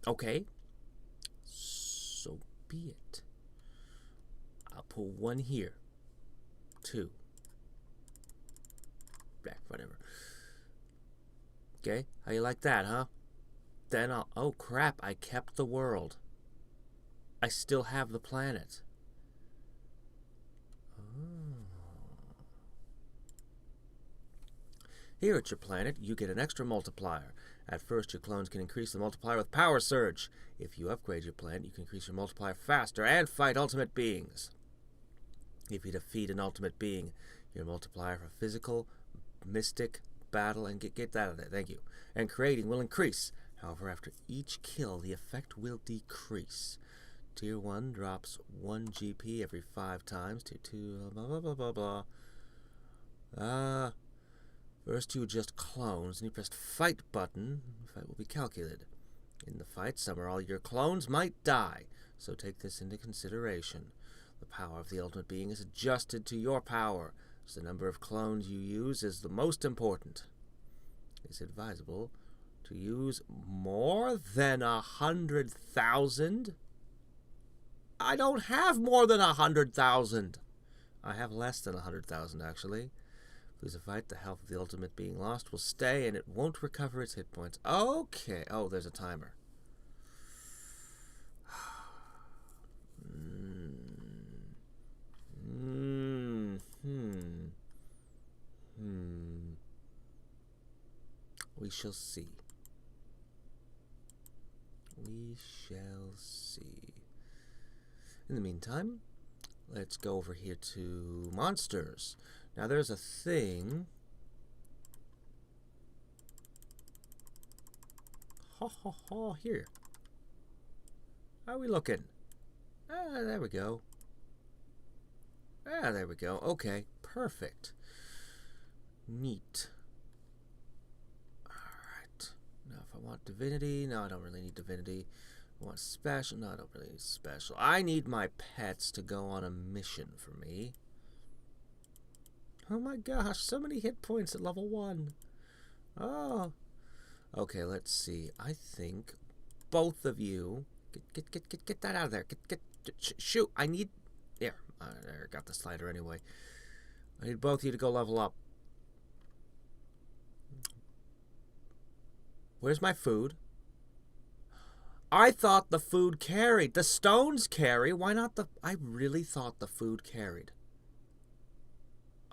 Okay. So be it. I'll pull 1 here. 2. Whatever. Okay, how you like that, huh? Then I'll... Oh, crap, I kept the world. I still have the planet. Here at your planet, you get an extra multiplier. At first, your clones can increase the multiplier with Power Surge. If you upgrade your planet, you can increase your multiplier faster and fight ultimate beings. If you defeat an ultimate being, your multiplier for physical, mystic, battle, and get that out of there, thank you, and creating will increase. However, after each kill, the effect will decrease. Tier 1 drops 1 GP every 5 times. Tier 2, blah, blah, blah, blah, blah. First you adjust clones, and you press fight button. The fight will be calculated. In the fight, some or all your clones might die, so take this into consideration. The power of the ultimate being is adjusted to your power, so the number of clones you use is the most important. It's advisable to use more than 100,000. I don't have more than 100,000. I have less than 100,000, actually. If there's a fight, the health of the ultimate being lost will stay, and it won't recover its hit points. Okay. Oh, there's a timer. We shall see. We shall see. In the meantime, let's go over here to monsters. Now there's a thing. Here. How are we looking? Ah, there we go. Ah, there we go. Okay, perfect. Neat. Alright. Now if I want divinity, no, I don't really need divinity. I want special, no, I don't really need special. I need my pets to go on a mission for me. Oh my gosh, so many hit points at level 1. Oh. Okay, let's see. I think both of you get that out of there. Shoot, I need there. There, got the slider anyway. I need both of you to go level up. Where's my food? I thought the food carried. The stones carry. Why not the... I really thought the food carried.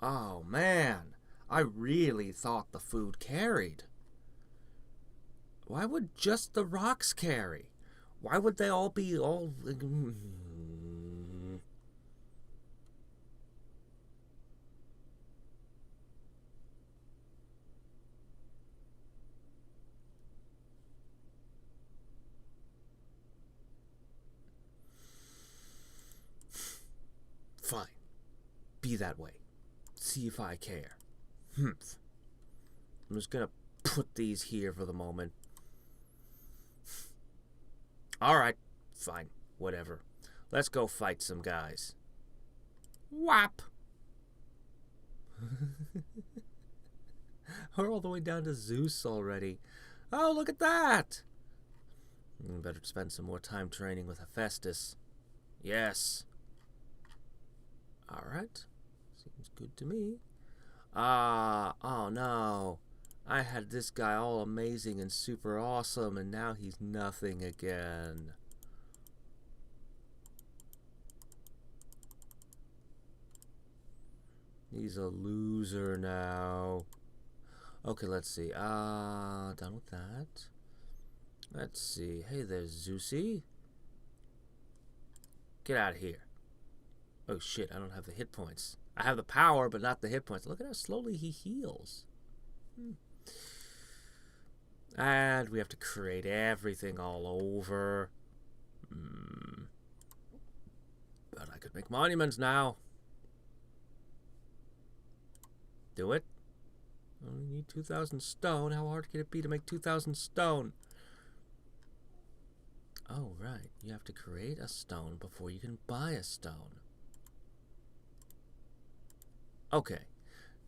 Oh, man. I really thought the food carried. Why would just the rocks carry? Why would they all be all... Fine. Be that way. See if I care. I'm just gonna put these here for the moment. Alright, fine, whatever. Let's go fight some guys. Whap! We're all the way down to Zeus already. Oh, look at that! Better spend some more time training with Hephestus. Yes. Alright. Seems good to me. Oh no. I had this guy all amazing and super awesome, and now he's nothing again. He's a loser now. Okay, let's see. Done with that. Let's see. Hey there, Zeusy. Get out of here. Oh shit, I don't have the hit points. I have the power, but not the hit points. Look at how slowly he heals. And we have to create everything all over. But I could make monuments now. Do it. Only need 2,000 stone. How hard can it be to make 2,000 stone? Oh, right. You have to create a stone before you can buy a stone. Okay.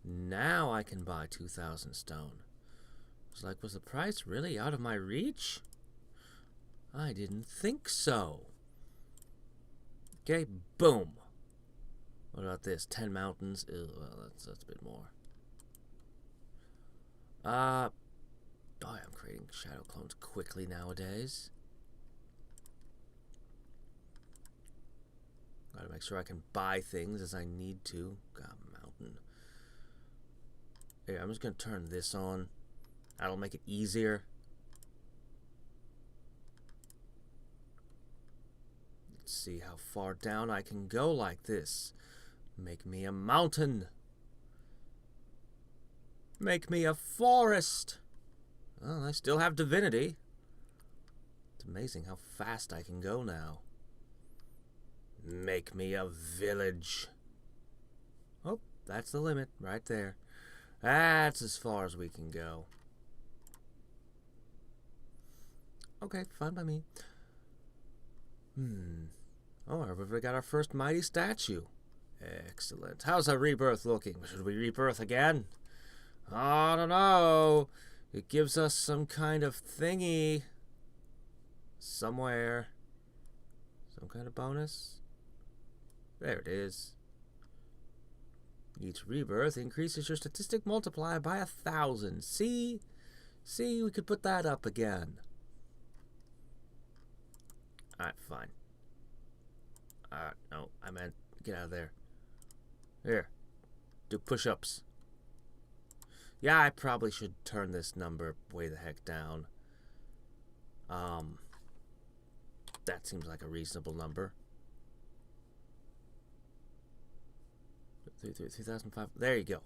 Now I can buy 2,000 stone. It's like, was the price really out of my reach? I didn't think so. Okay, boom. What about this? 10 mountains? Ew, well, that's a bit more. Oh, I'm creating shadow clones quickly nowadays. Gotta make sure I can buy things as I need to. God, mountain. Here, I'm just gonna turn this on. That'll make it easier. Let's see how far down I can go like this. Make me a mountain. Make me a forest. Well, I still have divinity. It's amazing how fast I can go now. Make me a village. Oh, that's the limit right there. That's as far as we can go. Okay, fine by me. Oh, we got our first mighty statue. Excellent. How's our rebirth looking? Should we rebirth again? I don't know. It gives us some kind of thingy. Somewhere. Some kind of bonus. There it is. Each rebirth increases your statistic multiplier by 1,000. See? See, we could put that up again. Alright, fine. No, I meant get out of there. Here. Do push-ups. Yeah, I probably should turn this number way the heck down. That seems like a reasonable number. 3,005. There you go.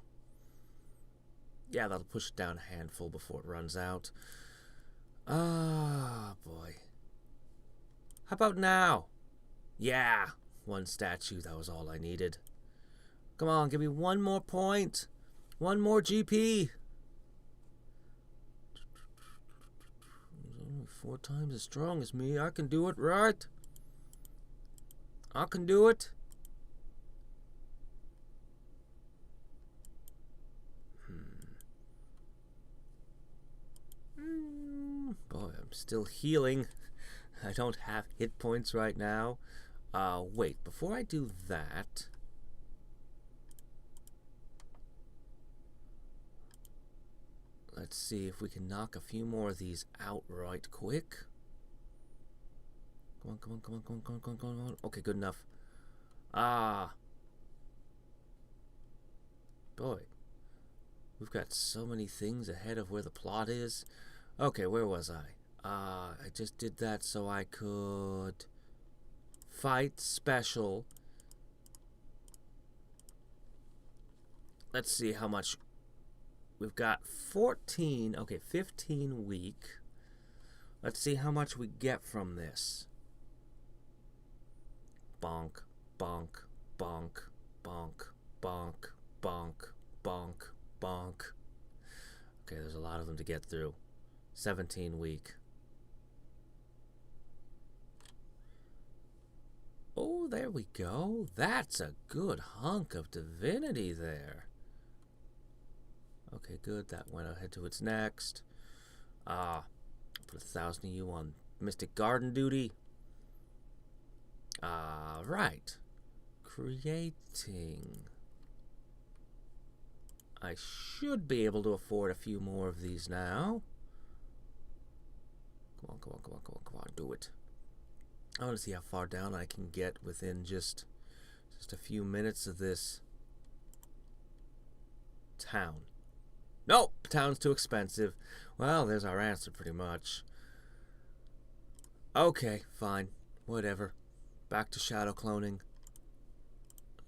Yeah, that'll push it down a handful before it runs out. Ah, boy. How about now? Yeah, one statue, that was all I needed. Come on, give me one more point. One more GP. He's only 4 times as strong as me. I can do it, right? I can do it. Boy, I'm still healing. I don't have hit points right now. Wait, before I do that... Let's see if we can knock a few more of these out right quick. Come on, come on, come on, come on, come on, come on, come on. Okay, good enough. Ah. Boy. We've got so many things ahead of where the plot is. Okay, where was I? I just did that so I could fight special. Let's see how much. We've got 14, okay, 15 week. Let's see how much we get from this. Bonk, bonk, bonk, bonk, bonk, bonk, bonk, bonk. Okay, there's a lot of them to get through. 17 week. Oh, there we go. That's a good hunk of divinity there. Okay, good. That went ahead to its next. Put 1,000 of you on Mystic Garden duty. Right. Creating. I should be able to afford a few more of these now. Come on, come on, come on, come on, come on. Do it. I want to see how far down I can get within just a few minutes of this town. Nope, town's too expensive. Well, there's our answer pretty much. Okay, fine. Whatever. Back to shadow cloning.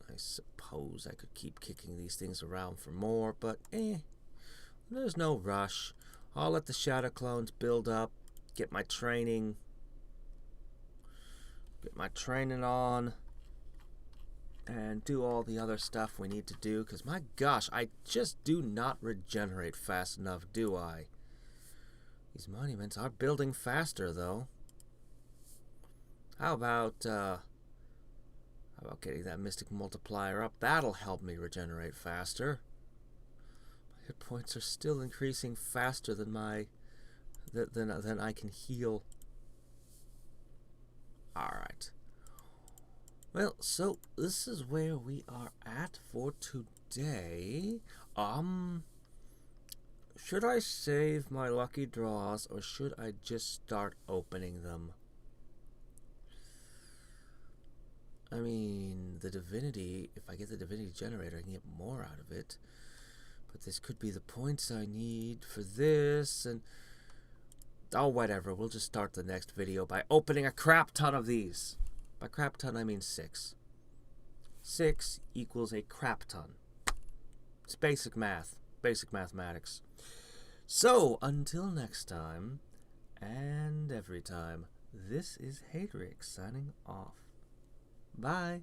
I suppose I could keep kicking these things around for more, but there's no rush. I'll let the shadow clones build up, get my training on, and do all the other stuff we need to do, because my gosh, I just do not regenerate fast enough, do I? These monuments are building faster, though. How about getting that mystic multiplier up? That'll help me regenerate faster. My hit points are still increasing faster than than I can heal. Alright. Well, so this is where we are at for today. Should I save my lucky draws, or should I just start opening them? I mean, the divinity, if I get the divinity generator, I can get more out of it. But this could be the points I need for this, and... oh, whatever. We'll just start the next video by opening a crap ton of these. By crap ton, I mean 6. 6 equals a crap ton. It's basic math. Basic mathematics. So, until next time, and every time, this is Hadriex signing off. Bye.